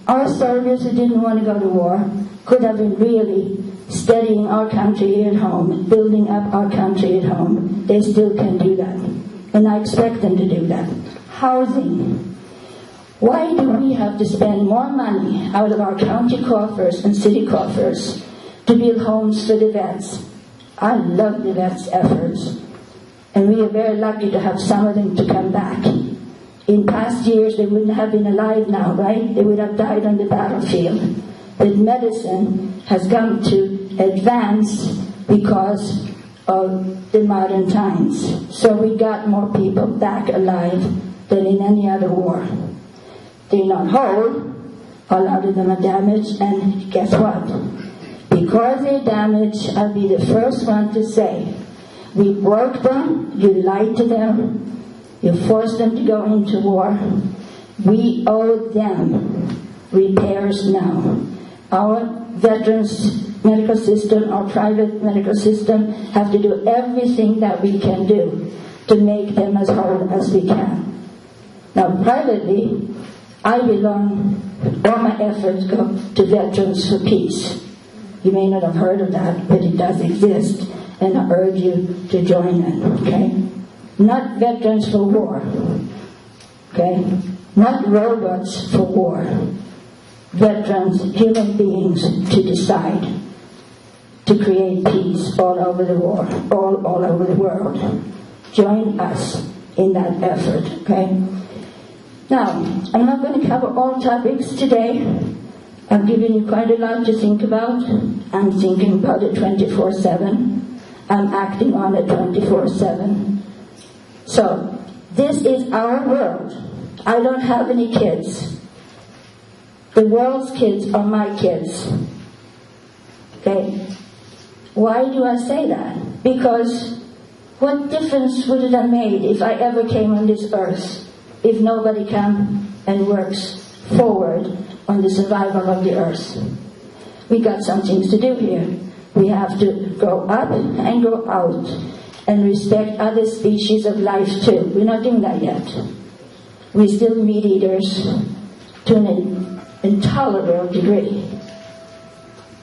Our soldiers who didn't want to go to war could have been really steadying our country at home, building up our country at home. They still can do that. And I expect them to do that. Housing. Why do we have to spend more money out of our county coffers and city coffers to build homes for the vets? I love the vets' efforts. And we are very lucky to have some of them to come back. In past years, they wouldn't have been alive now, right? They would have died on the battlefield. But medicine has come to advance because of the modern times. So we got more people back alive than in any other war. They're not whole. A lot of them are damaged, and guess what? Because they're damaged, I'll be the first one to say, we broke them, you lied to them, you forced them to go into war. We owe them repairs now. Our veterans medical system, our private medical system, have to do everything that we can do to make them as whole as we can. Now, privately, I belong, all my efforts go to Veterans for Peace. You may not have heard of that, but it does exist, and I urge you to join it, okay? Not Veterans for War, okay? Not robots for war. Veterans, human beings, to decide to create peace all over the war, all over the world. Join us in that effort, okay? Now, I'm not going to cover all topics today. I've given you quite a lot to think about. I'm thinking about it 24/7. I'm acting on it 24/7. So, this is our world. I don't have any kids. The world's kids are my kids. Okay? Why do I say that? Because what difference would it have made if I ever came on this earth if nobody comes and works forward on the survival of the earth? We got some things to do here. We have to go up and go out and respect other species of life too. We're not doing that yet. We're still meat eaters to an intolerable degree.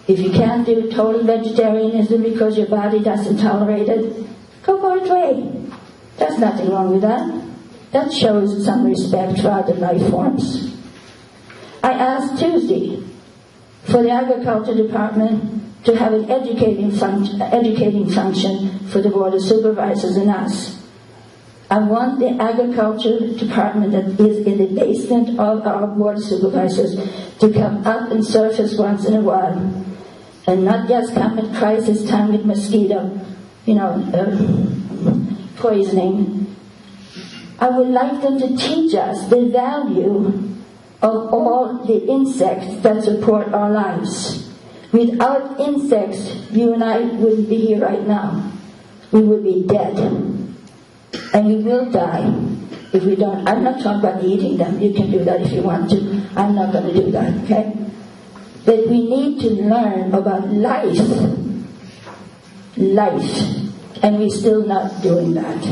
If you can't do total vegetarianism because your body doesn't tolerate it, go part way. There's nothing wrong with that. That shows some respect for other life forms. I asked Tuesday for the Agriculture Department to have an educating function for the Board of Supervisors and us. I want the Agriculture Department that is in the basement of our Board of Supervisors to come up and surface once in a while, and not just come at crisis time with mosquito, poisoning. I would like them to teach us the value of all the insects that support our lives. Without insects, you and I wouldn't be here right now. We would be dead. And we will die if we don't. I'm not talking about eating them. You can do that if you want to. I'm not going to do that, okay? But we need to learn about life. And we're still not doing that.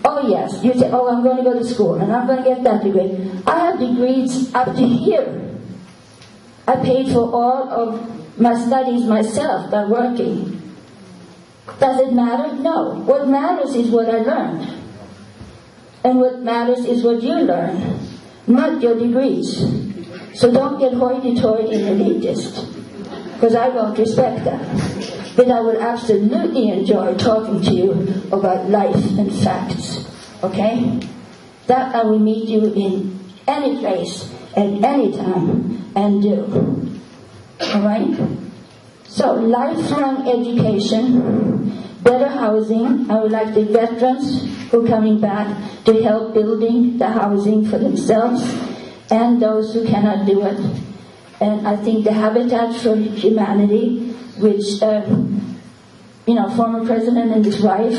Oh yes, you say, I'm going to go to school and I'm going to get that degree. I have degrees up to here. I paid for all of my studies myself by working. Does it matter? No. What matters is what I learned. And what matters is what you learn, not your degrees. So don't get hoity-toity and elitist, because I won't respect that. But I would absolutely enjoy talking to you about life and facts, okay? That I will meet you in any place, at any time, and do. All right? So, lifelong education, better housing. I would like the veterans who are coming back to help building the housing for themselves. and those who cannot do it. And I think the Habitat for Humanity, which former president and his wife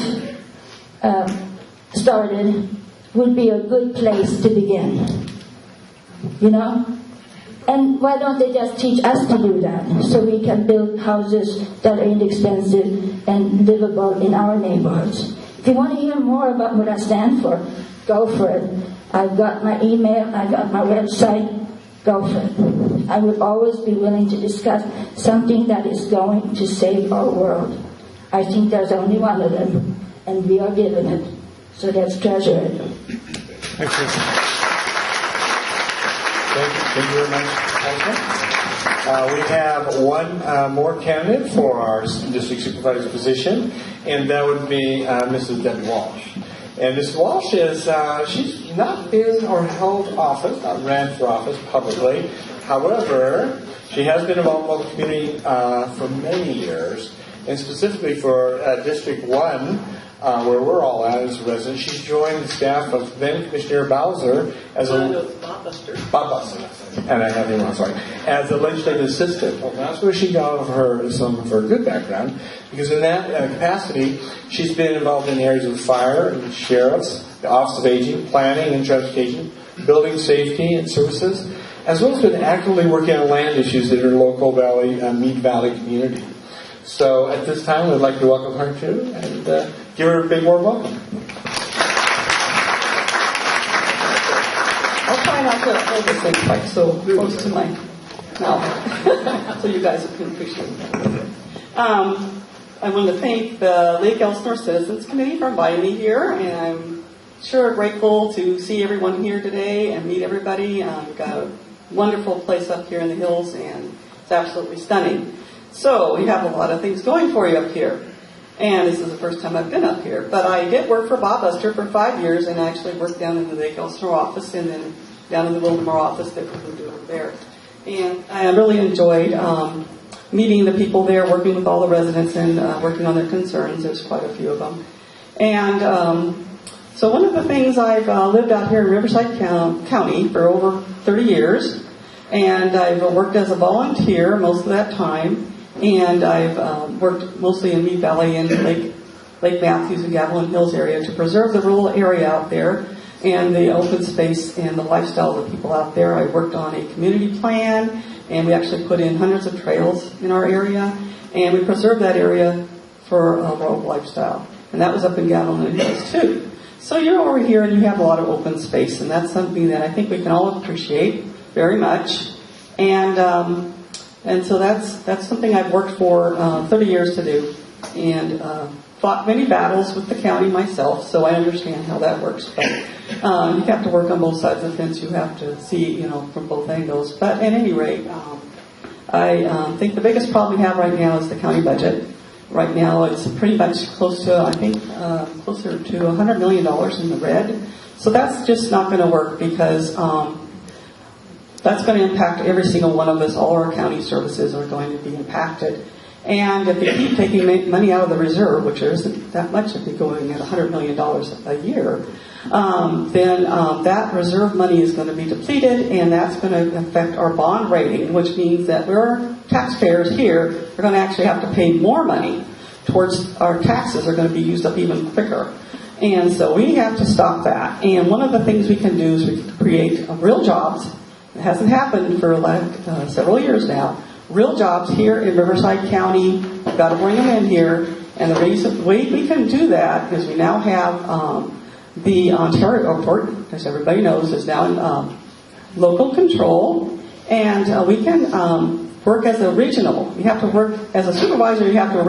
started, would be a good place to begin. And why don't they just teach us to do that, so we can build houses that are inexpensive and livable in our neighborhoods? If you want to hear more about what I stand for, go for it. I've got my email, I've got my website, go for it. I would always be willing to discuss something that is going to save our world. I think there's only one of them, and we are given it. So let's treasure it. Thank you. Thank you very much, Councilman. We have one more candidate for our district supervisor position, and that would be Mrs. Debbie Walsh. And Mrs. Walsh is, she's not been or held office, not ran for office publicly. However, she has been involved in the community for many years, and specifically for District 1, where we're all at as residents. She's joined the staff of then Commissioner Bowser as Bob Buster, and I have him on, sorry, as a legislative assistant. Well, that's where she got some of her good background, because in that capacity, she's been involved in areas of fire and sheriffs, the Office of Aging, planning and transportation, building safety and services, as well as been actively working on land issues in her local Mead Valley community. So at this time, we'd like to welcome her too, and give her a big warm welcome. I'll try not to hold this thing quite so close to my mouth, so you guys can appreciate it. I want to thank the Lake Elsinore Citizens Committee for inviting me here, and I'm sure grateful to see everyone here today and meet everybody. We've got a wonderful place up here in the hills, and it's absolutely stunning. So we have a lot of things going for you up here. And this is the first time I've been up here. But I did work for Bob Buster for 5 years, and I actually worked down in the Lake Elsinore office and then down in the Wildomar office that we moved over there. And I really enjoyed meeting the people there, working with all the residents and working on their concerns. There's quite a few of them. And so one of the things, I've lived out here in Riverside County for over 30 years. And I've worked as a volunteer most of that time. And I've worked mostly in Mead Valley and Lake Matthews and Gavilan Hills area to preserve the rural area out there and the open space and the lifestyle of the people out there. I worked on a community plan, and we actually put in hundreds of trails in our area, and we preserved that area for a rural lifestyle. And that was up in Gavilan Hills too. So you're over here and you have a lot of open space, and that's something that I think we can all appreciate very much. And so that's something I've worked for 30 years to do, and fought many battles with the county myself, so I understand how that works. But you have to work on both sides of the fence. You have to see, from both angles. But at any rate, I think the biggest problem we have right now is the county budget. Right now, it's pretty much close to, I think, closer to $100 million in the red. So that's just not going to work, because that's going to impact every single one of us. All our county services are going to be impacted. And if they keep taking money out of the reserve, which there isn't that much if you're going at $100 million a year, then that reserve money is going to be depleted, and that's going to affect our bond rating, which means that we're taxpayers here are going to actually have to pay more money towards our taxes are going to be used up even quicker. And so we have to stop that. And one of the things we can do is we can create real jobs. It hasn't happened for several years now. Real jobs here in Riverside County. We've got to bring them in here. And the way we can do that is we now have the Ontario Airport, as everybody knows, is now in local control. And we can work as a regional. You have to work as a supervisor. You have to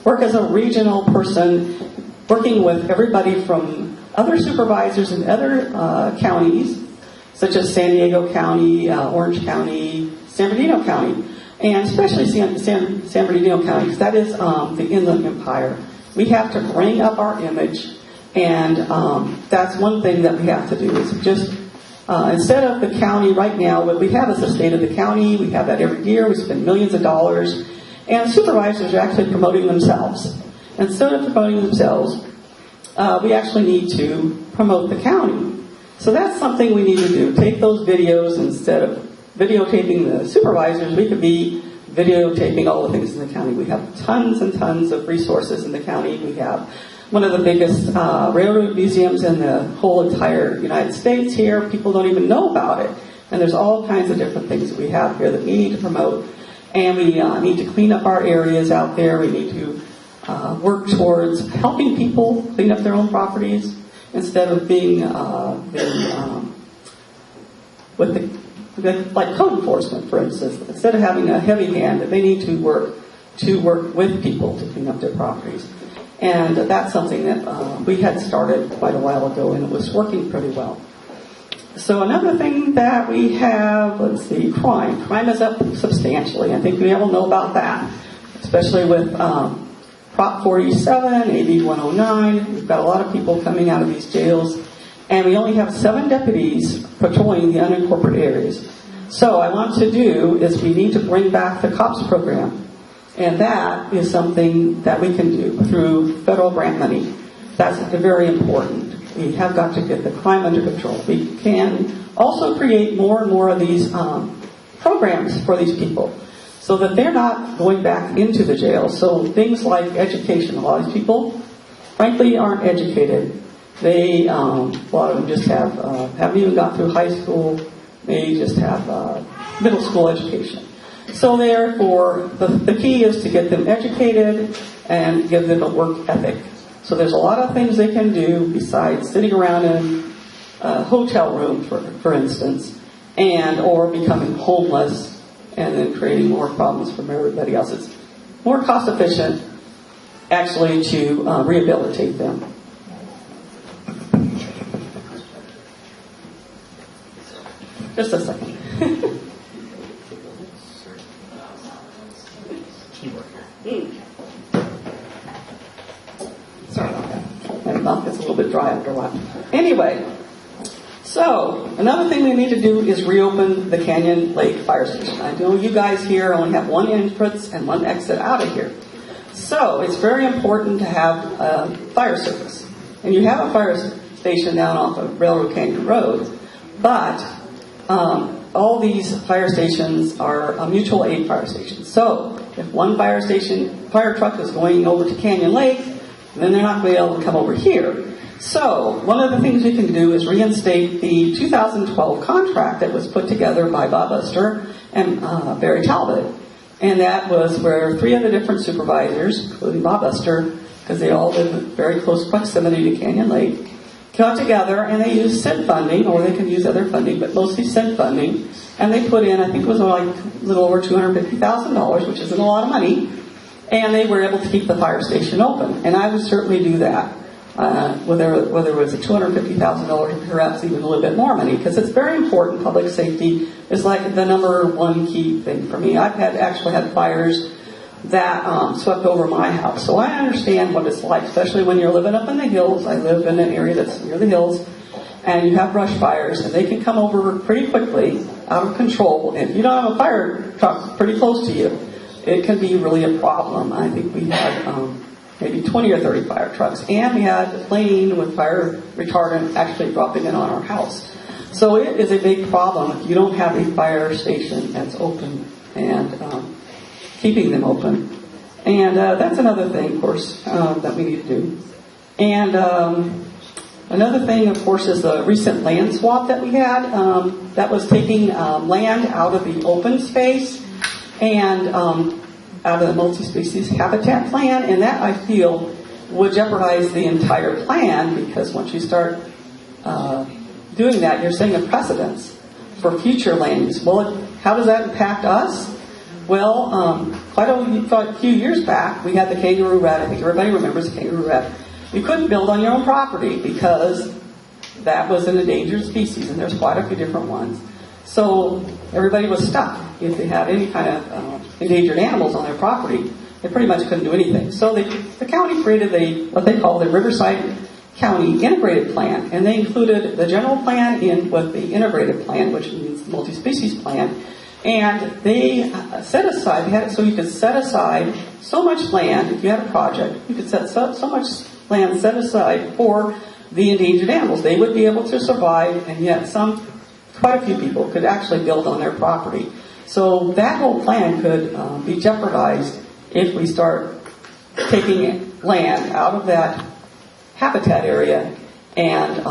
work as a regional person, working with everybody from other supervisors in other counties, such as San Diego County, Orange County, San Bernardino County, and especially San Bernardino County, because that is the Inland Empire. We have to bring up our image, and that's one thing that we have to do, is just, instead of the county right now, what we have is the state of the county. We have that every year. We spend millions of dollars, and supervisors are actually promoting themselves. Instead of promoting themselves, we actually need to promote the county. So that's something we need to do. Take those videos, instead of videotaping the supervisors, we could be videotaping all the things in the county. We have tons and tons of resources in the county. We have one of the biggest railroad museums in the whole entire United States here. People don't even know about it. And there's all kinds of different things that we have here that we need to promote. And we need to clean up our areas out there. We need to work towards helping people clean up their own properties instead of being like code enforcement, for instance. Instead of having a heavy hand, they need to work with people to clean up their properties. And that's something that we had started quite a while ago, and it was working pretty well. So another thing that we have, let's see, crime. Crime is up substantially. I think we all know about that, especially with Prop 47, AB 109. We've got a lot of people coming out of these jails, and we only have 7 deputies patrolling the unincorporated areas. So what I want to do is we need to bring back the COPS program, and that is something that we can do through federal grant money. That's very important. We have got to get the crime under control. We can also create more and more of these programs for these people so that they're not going back into the jail. So things like education. A lot of these people, frankly, aren't educated. They, a lot of them just haven't even got through high school. They just have middle school education. So therefore, the key is to get them educated and give them a work ethic. So there's a lot of things they can do besides sitting around in a hotel room, for instance, and or becoming homeless and then creating more problems from everybody else. It's more cost efficient, actually, to rehabilitate them. Just a second. Sorry about that. My mouth gets a little bit dry after a while. Anyway, so another thing we need to do is reopen the Canyon Lake Fire Station. I know you guys here only have one entrance and one exit out of here. So it's very important to have a fire service. And you have a fire station down off of Railroad Canyon Road, but all these fire stations are mutual aid fire stations. So if one fire truck is going over to Canyon Lake, then they're not going to be able to come over here. So one of the things we can do is reinstate the 2012 contract that was put together by Bob Buster and Barry Talbot. And that was where 3 of the different supervisors, including Bob Buster, because they all live in very close proximity to Canyon Lake, got together and they used SID funding, or they can use other funding, but mostly SID funding. And they put in, I think it was like a little over $250,000, which isn't a lot of money. And they were able to keep the fire station open. And I would certainly do that, whether it was a $250,000, perhaps even a little bit more money, because it's very important. Public safety is like the number one key thing for me. I've actually had fires that swept over my house. So I understand what it's like, especially when you're living up in the hills. I live in an area that's near the hills, and you have brush fires, and they can come over pretty quickly, out of control. And if you don't have a fire truck pretty close to you, it can be really a problem. I think we had maybe 20 or 30 fire trucks, and we had a plane with fire retardant actually dropping in on our house. So it is a big problem if you don't have a fire station that's open and keeping them open. And that's another thing, of course, that we need to do. And another thing, of course, is the recent land swap that we had. That was taking land out of the open space and out of the multi-species habitat plan, and that, I feel, would jeopardize the entire plan, because once you start doing that, you're setting a precedence for future land use. Well, how does that impact us? Well, quite a few years back, we had the kangaroo rat. I think everybody remembers the kangaroo rat. You couldn't build on your own property because that was an endangered species, and there's quite a few different ones. So everybody was stuck. If they had any kind of endangered animals on their property, they pretty much couldn't do anything. So the county created what they call the Riverside County Integrated Plan, and they included the general plan in with the integrated plan, which means the multi-species plan. And they set aside, they had it so you could set aside so much land. If you had a project, you could set so much land set aside for the endangered animals. They would be able to survive, and yet quite a few people could actually build on their property. So that whole plan could be jeopardized if we start taking land out of that habitat area and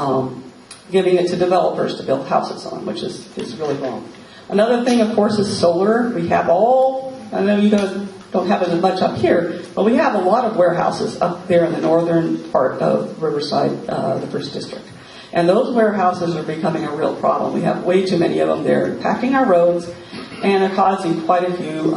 giving it to developers to build houses on, which is really wrong. Another thing, of course, is solar. We have I know you guys don't have it as much up here, but we have a lot of warehouses up there in the northern part of Riverside, the 1st District. And those warehouses are becoming a real problem. We have way too many of them. They're impacting our roads and are causing quite a few,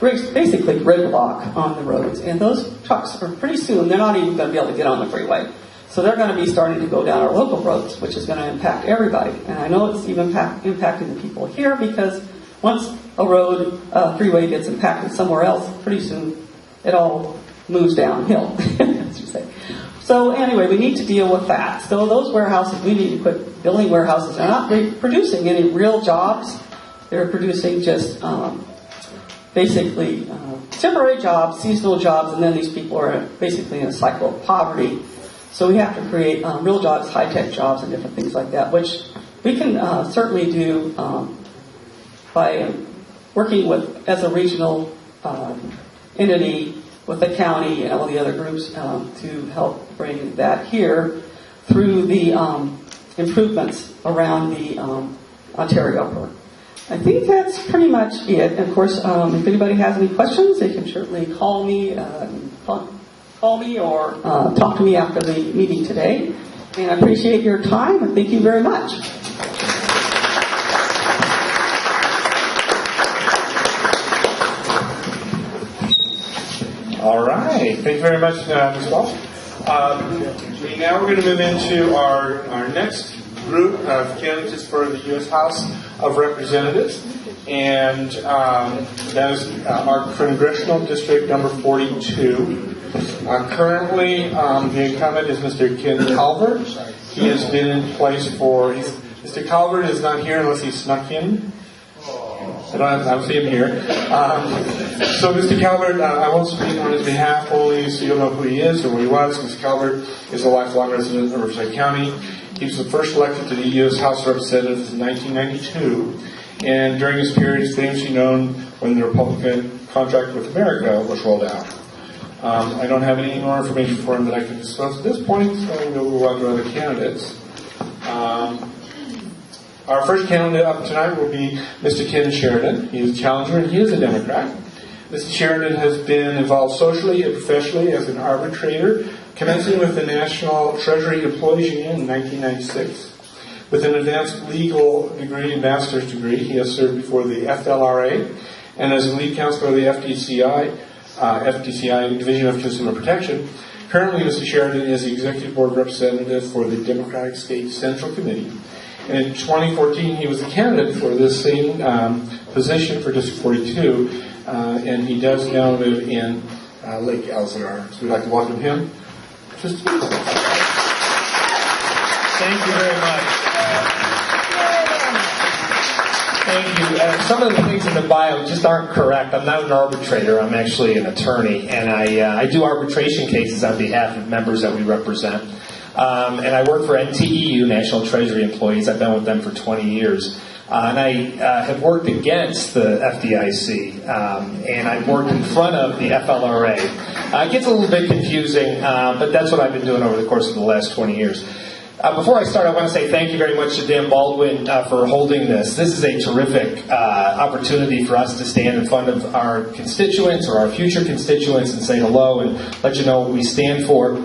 basically gridlock on the roads. And those trucks are pretty soon, they're not even going to be able to get on the freeway. So they're going to be starting to go down our local roads, which is going to impact everybody. And I know it's even impacting the people here, because once a freeway gets impacted somewhere else, pretty soon it all moves downhill, as you say. So anyway, we need to deal with that. So those warehouses, we need to quit building warehouses. They're not producing any real jobs. They're producing just basically temporary jobs, seasonal jobs, and then these people are basically in a cycle of poverty. So we have to create real jobs, high-tech jobs, and different things like that, which we can certainly do by working as a regional entity with the county and all the other groups to help bring that here through the improvements around the Ontario airport. I think that's pretty much it. And of course, if anybody has any questions, they can certainly call me or talk to me after the meeting today. And I appreciate your time, and thank you very much. All right. Thank you very much, Ms. Walsh. Now we're going to move into our next group of candidates for the U.S. House of Representatives. And that is our Congressional District number 42. Currently, the incumbent is Mr. Ken Calvert. He has been in place Mr. Calvert is not here unless he snuck in. I don't see him here. So Mr. Calvert, I won't speak on his behalf only so you'll know who he is or who he was. Mr. Calvert is a lifelong resident of Riverside County. He was the first elected to the U.S. House of Representatives in 1992. And during this period, is famously known when the Republican contract with America was rolled out. I don't have any more information for him that I can disclose at this point, so we'll move on to other candidates. Our first candidate up tonight will be Mr. Ken Sheridan. He is a challenger and he is a Democrat. Mr. Sheridan has been involved socially and professionally as an arbitrator, commencing with the National Treasury Employees Union in 1996. With an advanced legal degree and master's degree, he has served before the FLRA and as a lead counselor of the FDCI Division of Consumer Protection. Currently, Mr. Sheridan is the Executive Board Representative for the Democratic State Central Committee. And in 2014, he was a candidate for this same position for District 42, and he does now live in Lake Elsinore. So we'd like to welcome him. Thank you very much. Thank you. Some of the things in the bio just aren't correct. I'm not an arbitrator. I'm actually an attorney, and I do arbitration cases on behalf of members that we represent. And I work for NTEU, National Treasury Employees. I've been with them for 20 years. And I have worked against the FDIC, and I've worked in front of the FLRA. It gets a little bit confusing, but that's what I've been doing over the course of the last 20 years. Before I start, I want to say thank you very much to Dan Baldwin for holding this. This is a terrific opportunity for us to stand in front of our constituents or our future constituents and say hello and let you know what we stand for.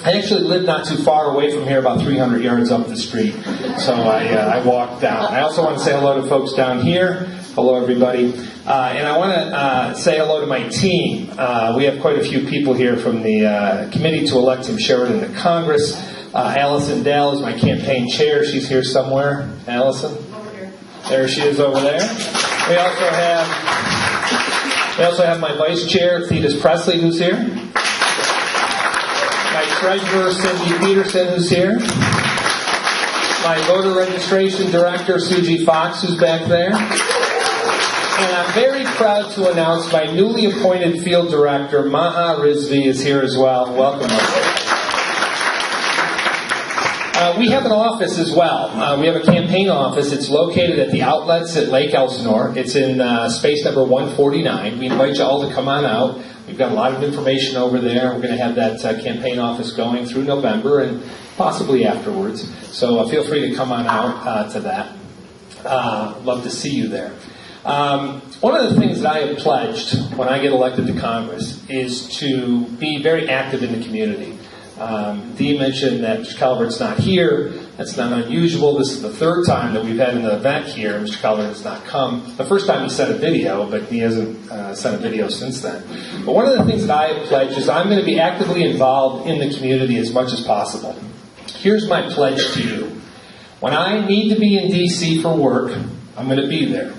I actually live not too far away from here, about 300 yards up the street, so I walked down. I also want to say hello to folks down here. Hello, everybody. And I want to say hello to my team. We have quite a few people here from the committee to elect Tim Sheridan to Congress. Allison Dell is my campaign chair. She's here somewhere. Allison? Over here. There she is over there. We also have my vice chair, Thetis Presley, who's here. My treasurer, Cindy Peterson, who's here. My voter registration director, Suji Fox, who's back there. And I'm very proud to announce my newly appointed field director, Maha Rizvi, is here as well. Welcome. We have an office as well. We have a campaign office. It's located at the outlets at Lake Elsinore. It's in space number 149. We invite you all to come on out. We've got a lot of information over there. We're going to have that campaign office going through November and possibly afterwards. So feel free to come on out to that. Love to see you there. One of the things that I have pledged when I get elected to Congress is to be very active in the community. Dee mentioned that Mr. Calvert's not here. That's not unusual. This is the third time that we've had an event here. Mr. Calvert has not come. The first time he sent a video, but he hasn't sent a video since then. But one of the things that I have pledged is I'm going to be actively involved in the community as much as possible. Here's my pledge to you. When I need to be in D.C. for work, I'm going to be there.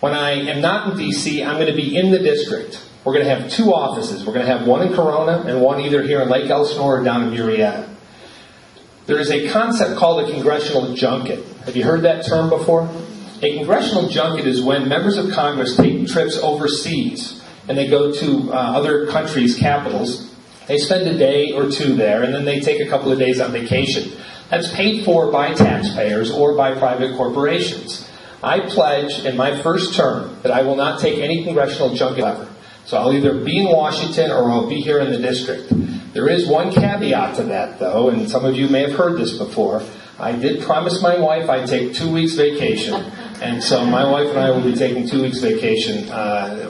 When I am not in D.C., I'm going to be in the district. We're going to have two offices. We're going to have one in Corona and one either here in Lake Elsinore or down in Murrieta. There is a concept called a congressional junket. Have you heard that term before? A congressional junket is when members of Congress take trips overseas and they go to other countries' capitals. They spend a day or two there and then they take a couple of days on vacation. That's paid for by taxpayers or by private corporations. I pledge in my first term that I will not take any congressional junket ever. So I'll either be in Washington or I'll be here in the district. There is one caveat to that, though, and some of you may have heard this before. I did promise my wife I'd take 2 weeks vacation, and so my wife and I will be taking 2 weeks vacation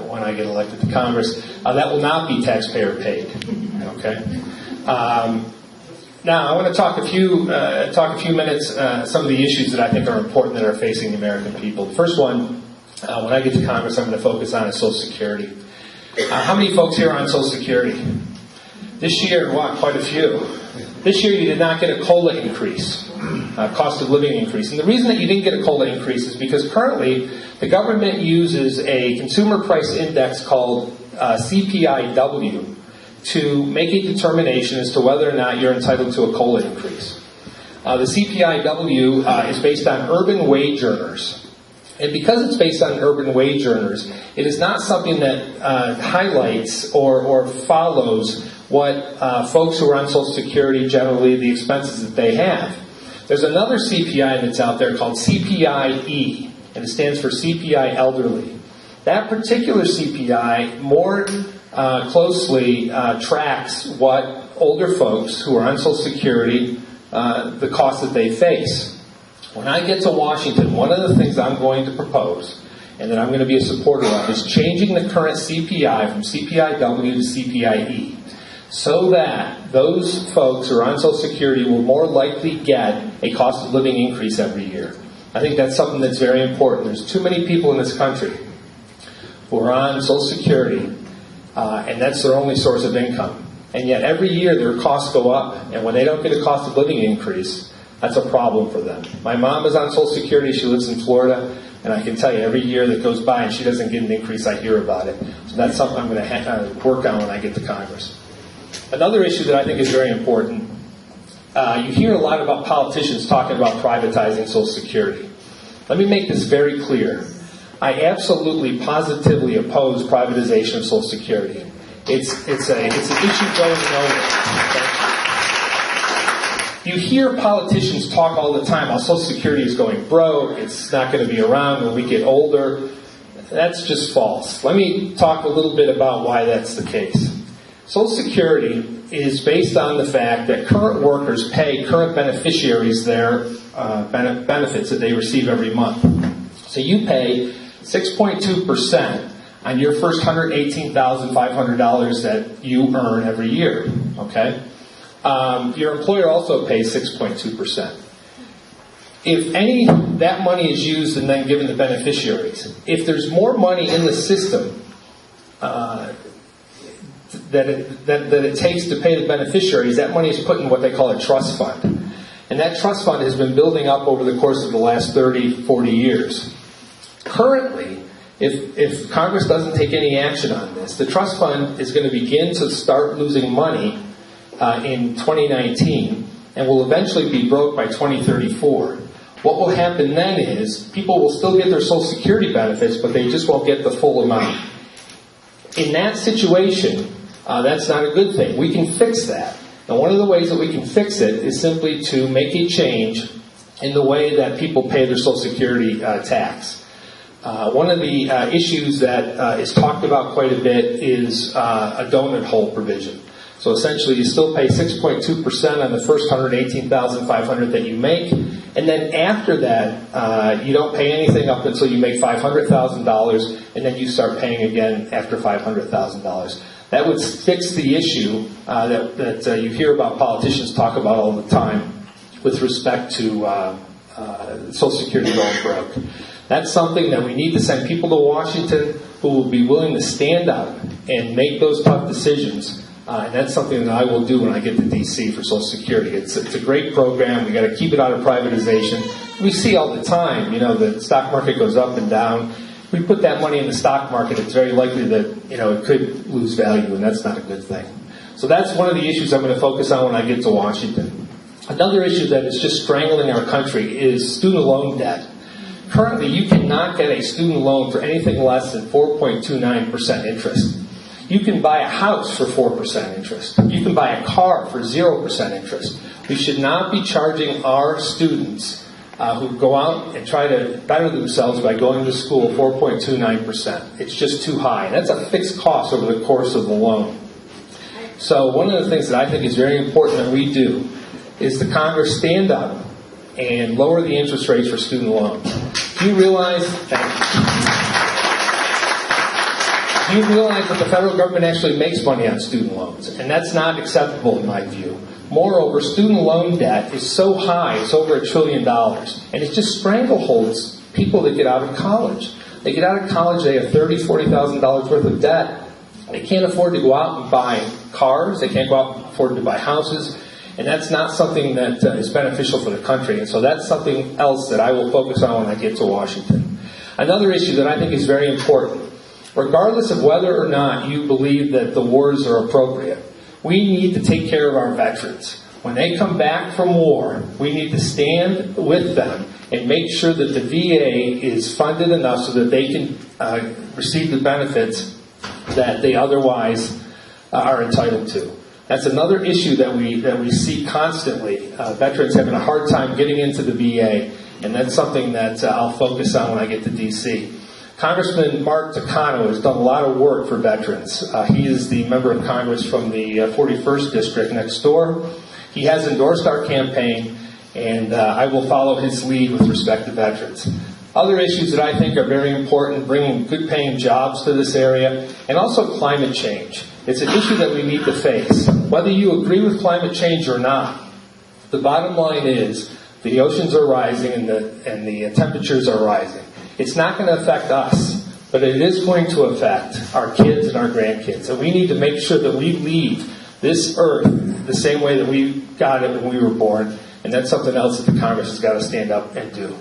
when I get elected to Congress. That will not be taxpayer paid. Okay. Now I want to talk a few minutes some of the issues that I think are important that are facing the American people. The first one, when I get to Congress, I'm going to focus on is Social Security. How many folks here are on Social Security? This year, quite a few. This year you did not get a COLA increase, cost of living increase. And the reason that you didn't get a COLA increase is because currently the government uses a consumer price index called CPIW to make a determination as to whether or not you're entitled to a COLA increase. The CPIW is based on urban wage earners. And because it's based on urban wage earners, it is not something that highlights or follows what folks who are on Social Security, generally the expenses that they have. There's another CPI that's out there called CPI-E, and it stands for CPI Elderly. That particular CPI more closely tracks what older folks who are on Social Security, the costs that they face. When I get to Washington, one of the things I'm going to propose, and that I'm going to be a supporter of, is changing the current CPI from CPIW to CPIE, so that those folks who are on Social Security will more likely get a cost of living increase every year. I think that's something that's very important. There's too many people in this country who are on Social Security, and that's their only source of income. And yet every year their costs go up, and when they don't get a cost of living increase, that's a problem for them. My mom is on Social Security. She lives in Florida. And I can tell you, every year that goes by and she doesn't get an increase, I hear about it. So that's something I'm going to work on when I get to Congress. Another issue that I think is very important, you hear a lot about politicians talking about privatizing Social Security. Let me make this very clear. I absolutely, positively oppose privatization of Social Security. It's an issue going nowhere. Okay? You hear politicians talk all the time how Social Security is going broke, it's not going to be around when we get older. That's just false. Let me talk a little bit about why that's the case. Social Security is based on the fact that current workers pay current beneficiaries their benefits that they receive every month. So you pay 6.2% on your first $118,500 that you earn every year. Okay? Your employer also pays 6.2%. If that money is used and then given to beneficiaries, if there's more money in the system that it takes to pay the beneficiaries, that money is put in what they call a trust fund. And that trust fund has been building up over the course of the last 30, 40 years. Currently, if Congress doesn't take any action on this, the trust fund is going to begin to start losing money in 2019 and will eventually be broke by 2034. What will happen then is people will still get their Social Security benefits, but they just won't get the full amount. In that situation, that's not a good thing. We can fix that. And one of the ways that we can fix it is simply to make a change in the way that people pay their Social Security tax. One of the issues that is talked about quite a bit is a donut hole provision. So essentially, you still pay 6.2% on the first $118,500 that you make, and then after that, you don't pay anything up until you make $500,000, and then you start paying again after $500,000. That would fix the issue that you hear about politicians talk about all the time with respect to Social Security going broke. That's something that we need to send people to Washington who will be willing to stand up and make those tough decisions. And that's something that I will do when I get to D.C. for Social Security. It's a great program. We got to keep it out of privatization. We see all the time, the stock market goes up and down. If we put that money in the stock market, it's very likely that, it could lose value, and that's not a good thing. So that's one of the issues I'm going to focus on when I get to Washington. Another issue that is just strangling our country is student loan debt. Currently, you cannot get a student loan for anything less than 4.29% interest. You can buy a house for 4% interest. You can buy a car for 0% interest. We should not be charging our students who go out and try to better themselves by going to school 4.29%. It's just too high. And that's a fixed cost over the course of the loan. So one of the things that I think is very important that we do is the Congress stand up and lower the interest rates for student loans. Do you realize that the federal government actually makes money on student loans? And that's not acceptable in my view. Moreover, student loan debt is so high, it's over $1 trillion, and it just strangleholds people that get out of college. They get out of college, they have $30,000, $40,000 worth of debt. They can't afford to go out and buy cars, they can't go out and afford to buy houses, and that's not something that is beneficial for the country. And so that's something else that I will focus on when I get to Washington. Another issue that I think is very important, regardless of whether or not you believe that the wars are appropriate, we need to take care of our veterans. When they come back from war, we need to stand with them and make sure that the VA is funded enough so that they can receive the benefits that they otherwise are entitled to. That's another issue that we see constantly. Veterans having a hard time getting into the VA, and that's something that I'll focus on when I get to D.C. Congressman Mark Takano has done a lot of work for veterans. He is the member of Congress from the 41st District next door. He has endorsed our campaign, and I will follow his lead with respect to veterans. Other issues that I think are very important, bringing good paying jobs to this area, and also climate change. It's an issue that we need to face. Whether you agree with climate change or not, the bottom line is the oceans are rising and the temperatures are rising. It's not going to affect us, but it is going to affect our kids and our grandkids. And we need to make sure that we leave this earth the same way that we got it when we were born. And that's something else that the Congress has got to stand up and do.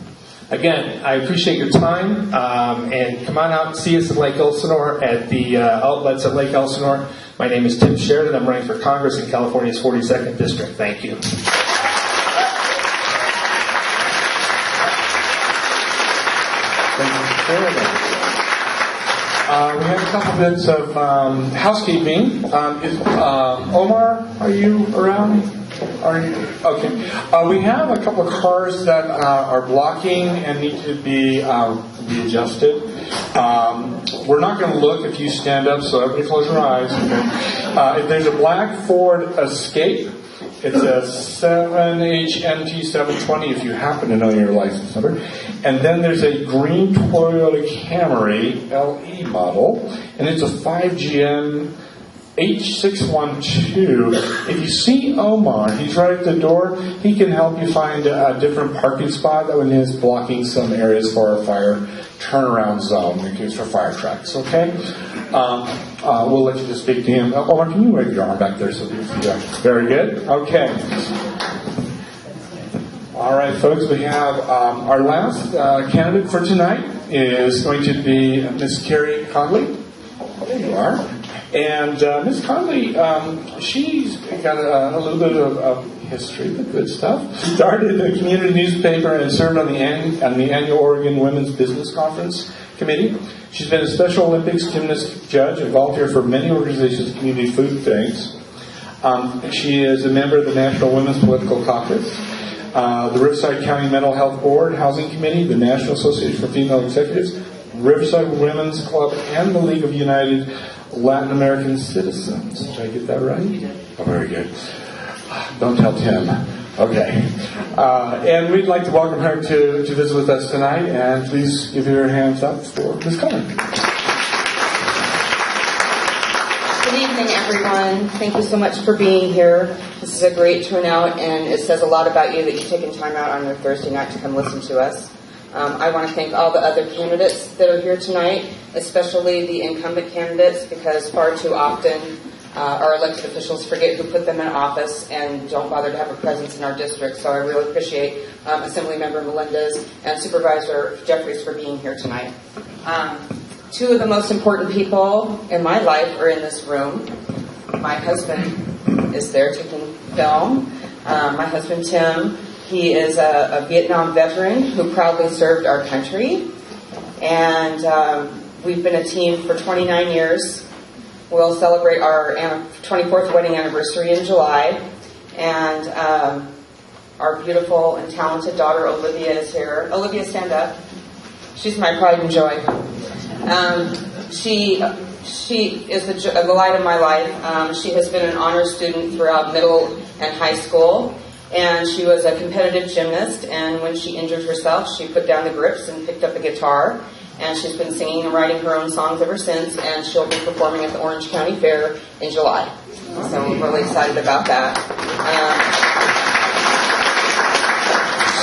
Again, I appreciate your time, and come on out and see us at Lake Elsinore at the outlets at Lake Elsinore. My name is Tim Sheridan. I'm running for Congress in California's 42nd District. Thank you. We have a couple bits of housekeeping. Omar, are you around? Are you? Okay. We have a couple of cars that are blocking and need to be adjusted. We're not going to look if you stand up, so everybody close your eyes. Okay. If there's a black Ford Escape, it's a 7HMT720 if you happen to know your license number. And then there's a green Toyota Camry LE model, and it's a 5GM H612. If you see Omar, he's right at the door. He can help you find a different parking spot that is blocking some areas for our fire turnaround zone in case for fire trucks. Okay? We'll let you just speak to him. Omar, can you wave your arm back there so we can see that? Very good. Okay. All right, folks, we have our last candidate for tonight is going to be Miss Kerri Condley. There you are. And Ms. Condley, she's got a little bit of history, the good stuff. She started a community newspaper and served on the annual Oregon Women's Business Conference Committee. She's been a Special Olympics gymnast judge and volunteer for many organizations' community food things. She is a member of the National Women's Political Caucus, the Riverside County Mental Health Board, Housing Committee, the National Association for Female Executives, Riverside Women's Club, and the League of United Latin American Citizens. Did I get that right? Oh, very good. Don't tell Tim. Okay. And we'd like to welcome her to visit with us tonight, and please give your hands up for Ms. Condley. Good evening, everyone. Thank you so much for being here. This is a great turnout, and it says a lot about you that you've taken time out on your Thursday night to come listen to us. I want to thank all the other candidates that are here tonight, especially the incumbent candidates, because far too often our elected officials forget who put them in office and don't bother to have a presence in our district. So I really appreciate Assemblymember Melendez and Supervisor Jeffries for being here tonight. Two of the most important people in my life are in this room. My husband is there taking film. My husband, Tim, he is a Vietnam veteran who proudly served our country. And we've been a team for 29 years. We'll celebrate our 24th wedding anniversary in July. And our beautiful and talented daughter, Olivia, is here. Olivia, stand up. She's my pride and joy. She is the light of my life. She has been an honor student throughout middle and high school, and she was a competitive gymnast, and when she injured herself, she put down the grips and picked up a guitar, and she's been singing and writing her own songs ever since, and she'll be performing at the Orange County Fair in July. So we're really excited about that.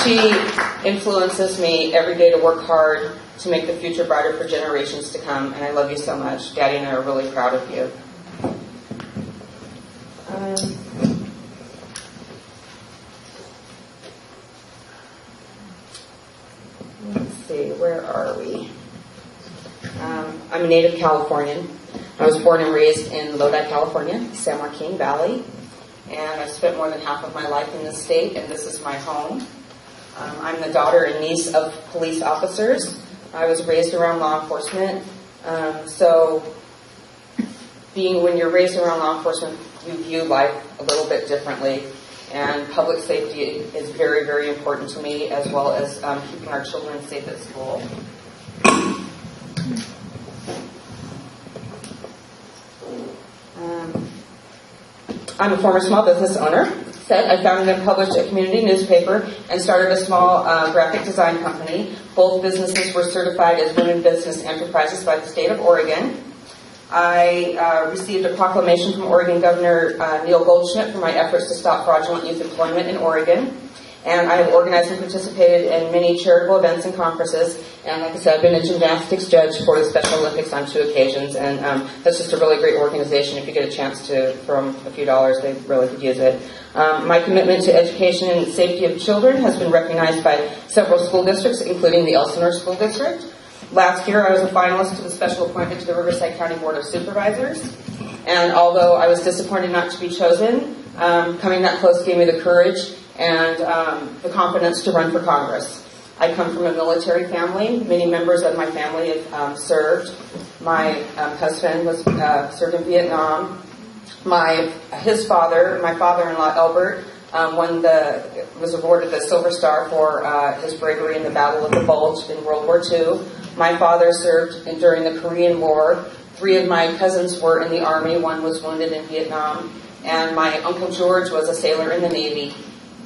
She influences me every day to work hard to make the future brighter for generations to come, and I love you so much. Daddy and I are really proud of you. Let's see, where are we? I'm a native Californian. I was born and raised in Lodi, California, San Joaquin Valley, and I've spent more than half of my life in this state, and this is my home. I'm the daughter and niece of police officers. I was raised around law enforcement, so when you're raised around law enforcement, you view life a little bit differently, and public safety is very, very important to me, as well as keeping our children safe at school. I'm a former small business owner. I founded and published a community newspaper and started a small graphic design company. Both businesses were certified as women business enterprises by the state of Oregon. I received a proclamation from Oregon Governor Neil Goldschmidt for my efforts to stop fraudulent youth employment in Oregon. And I have organized and participated in many charitable events and conferences. And like I said, I've been a gymnastics judge for the Special Olympics on 2 occasions. And that's just a really great organization. If you get a chance to throw them a few dollars, they really could use it. My commitment to education and safety of children has been recognized by several school districts, including the Elsinore School District. Last year, I was a finalist to the special appointment to the Riverside County Board of Supervisors. And although I was disappointed not to be chosen, coming that close gave me the courage and the confidence to run for Congress. I come from a military family. Many members of my family have served. My husband was served in Vietnam. His father, my father-in-law Albert, was awarded the Silver Star for his bravery in the Battle of the Bulge in World War II. My father served during the Korean War. 3 of my cousins were in the Army. 1 was wounded in Vietnam. And my Uncle George was a sailor in the Navy.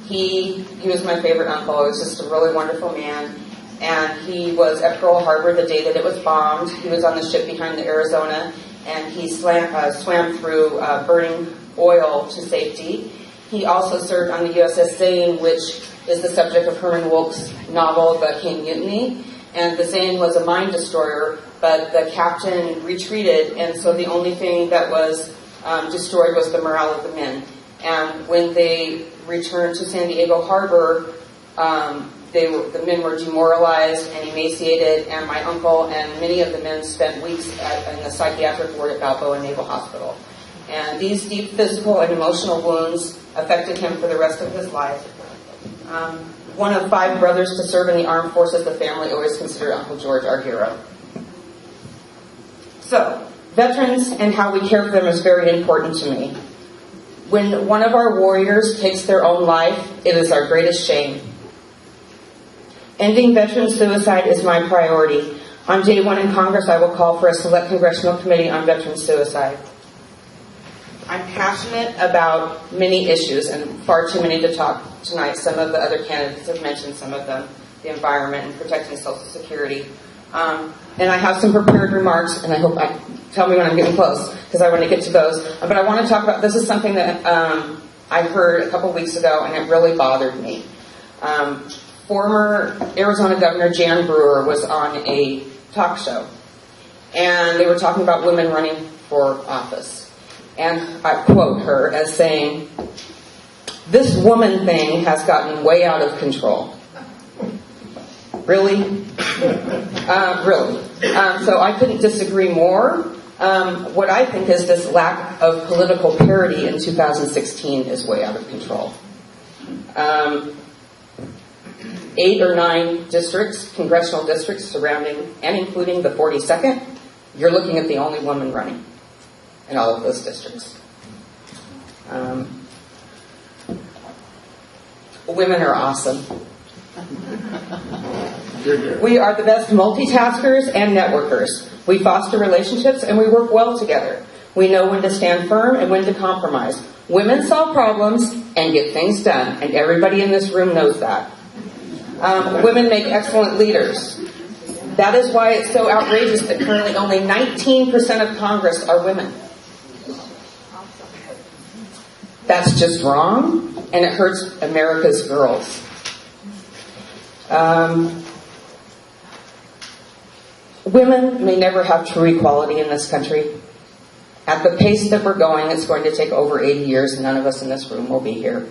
He was my favorite uncle. He was just a really wonderful man. And he was at Pearl Harbor the day that it was bombed. He was on the ship behind the Arizona, and he swam through burning oil to safety. He also served on the USS Zane, which is the subject of Herman Wouk's novel, The King Mutiny. And the Zane was a mine destroyer, but the captain retreated, and so the only thing that was destroyed was the morale of the men. And when they returned to San Diego Harbor, the men were demoralized and emaciated, and my uncle and many of the men spent weeks in the psychiatric ward at Balboa Naval Hospital. And these deep physical and emotional wounds affected him for the rest of his life. One of 5 brothers to serve in the armed forces, the family always considered Uncle George our hero. So, veterans and how we care for them is very important to me. When one of our warriors takes their own life, it is our greatest shame. Ending veteran suicide is my priority. On day one in Congress, I will call for a select congressional committee on veteran suicide. I'm passionate about many issues, and far too many to talk tonight. Some of the other candidates have mentioned some of them, the environment and protecting Social Security. And I have some prepared remarks, and I hope tell me when I'm getting close, because I want to get to those. But I want to talk about, this is something that I heard a couple weeks ago, and it really bothered me. Former Arizona Governor Jan Brewer was on a talk show, and they were talking about women running for office. And I quote her as saying, "This woman thing has gotten way out of control." Really? Really. So I couldn't disagree more. What I think is this lack of political parity in 2016 is way out of control. 8 or 9 districts, congressional districts surrounding and including the 42nd, you're looking at the only woman running in all of those districts. Women are awesome. We are the best multitaskers and networkers. We foster relationships and we work well together. We know when to stand firm and when to compromise. Women solve problems and get things done, and everybody in this room knows that. Women make excellent leaders. That is why it's so outrageous that currently only 19% of Congress are women. That's just wrong, and it hurts America's girls. Women may never have true equality in this country. At the pace that we're going, it's going to take over 80 years, and none of us in this room will be here.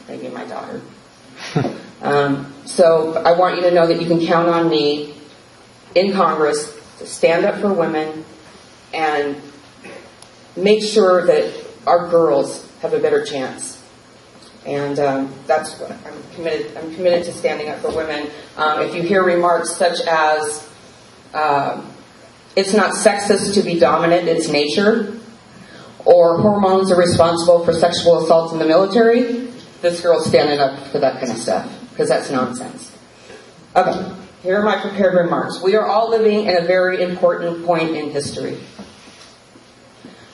Maybe my daughter. So I want you to know that you can count on me in Congress to stand up for women and make sure that our girls have a better chance. And that's what I'm committed to standing up for women. If you hear remarks such as, it's not sexist to be dominant, it's nature, or hormones are responsible for sexual assaults in the military, this girl's standing up for that kind of stuff, because that's nonsense. Okay, here are my prepared remarks. We are all living in a very important point in history.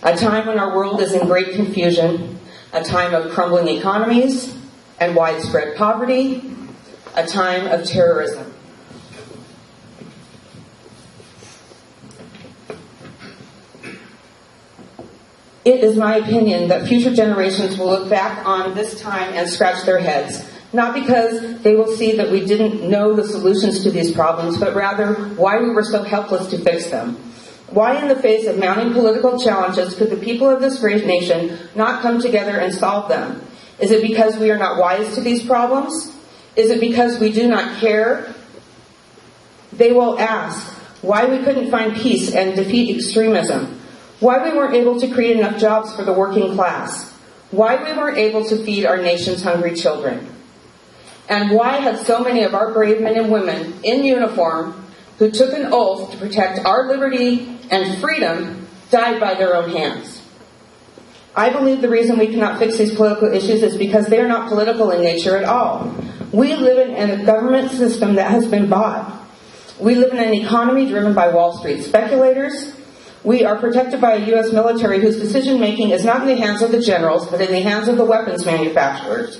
A time when our world is in great confusion, a time of crumbling economies and widespread poverty, a time of terrorism. It is my opinion that future generations will look back on this time and scratch their heads, not because they will see that we didn't know the solutions to these problems, but rather why we were so helpless to fix them. Why, in the face of mounting political challenges, could the people of this great nation not come together and solve them? Is it because we are not wise to these problems? Is it because we do not care? They will ask why we couldn't find peace and defeat extremism, why we weren't able to create enough jobs for the working class, why we weren't able to feed our nation's hungry children, and why have so many of our brave men and women in uniform who took an oath to protect our liberty and freedom died by their own hands. I believe the reason we cannot fix these political issues is because they are not political in nature at all. We live in a government system that has been bought. We live in an economy driven by Wall Street speculators. We are protected by a U.S. military whose decision-making is not in the hands of the generals, but in the hands of the weapons manufacturers.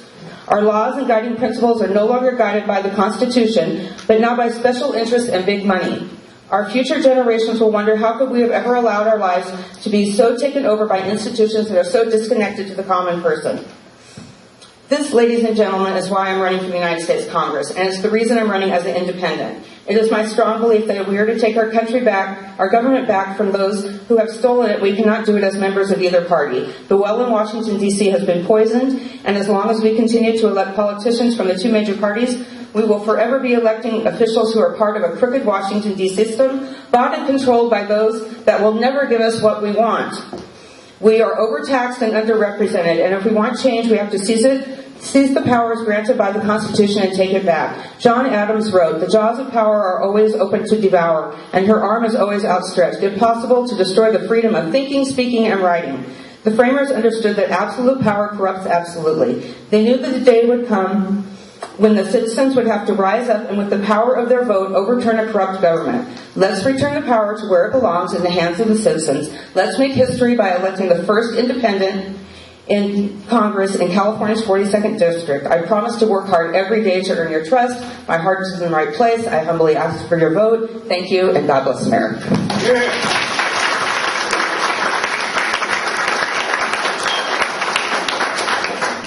Our laws and guiding principles are no longer guided by the Constitution, but now by special interests and big money. Our future generations will wonder how could we have ever allowed our lives to be so taken over by institutions that are so disconnected to the common person. This, ladies and gentlemen, is why I'm running for the United States Congress, and it's the reason I'm running as an independent. It is my strong belief that if we are to take our country back, our government back from those who have stolen it, we cannot do it as members of either party. The well in Washington, D.C. has been poisoned, and as long as we continue to elect politicians from the two major parties, we will forever be electing officials who are part of a crooked Washington, D.C. system, bought and controlled by those that will never give us what we want. We are overtaxed and underrepresented, and if we want change, we have to seize the powers granted by the Constitution and take it back. John Adams wrote, "The jaws of power are always open to devour, and her arm is always outstretched, if possible, to destroy the freedom of thinking, speaking, and writing. The framers understood that absolute power corrupts absolutely. They knew that the day would come when the citizens would have to rise up and with the power of their vote overturn a corrupt government. Let's return the power to where it belongs, in the hands of the citizens. Let's make history by electing the first independent in Congress in California's 42nd District. I promise to work hard every day to earn your trust. My heart is in the right place. I humbly ask for your vote. Thank you, and God bless America.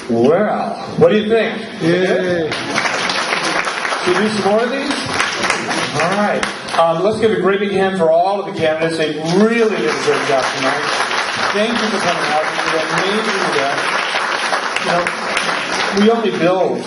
Well, what do you think? Yeah. Should we do some more of these? All right. Let's give a great big hand for all of the candidates. They really did a great job tonight. Thank you for coming out. You know, we only build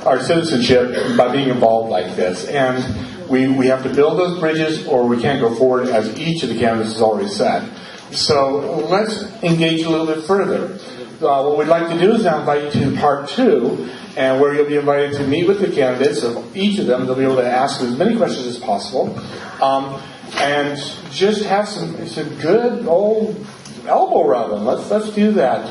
our citizenship by being involved like this, and we have to build those bridges, or we can't go forward, as each of the candidates has already said. So let's engage a little bit further. What we'd like to do is now invite you to part 2, and where you'll be invited to meet with the candidates of each of them. They'll be able to ask as many questions as possible, and just have some good old elbow rubbing. Let's do that.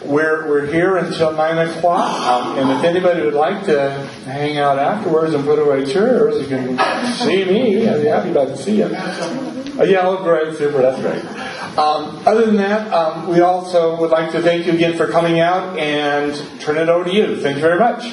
We're here until 9 o'clock, and if anybody would like to hang out afterwards and put away chairs, you can see me. I'd be happy to see you. Yeah, oh, great, super, that's great. Other than that, we also would like to thank you again for coming out and turn it over to you. Thank you very much.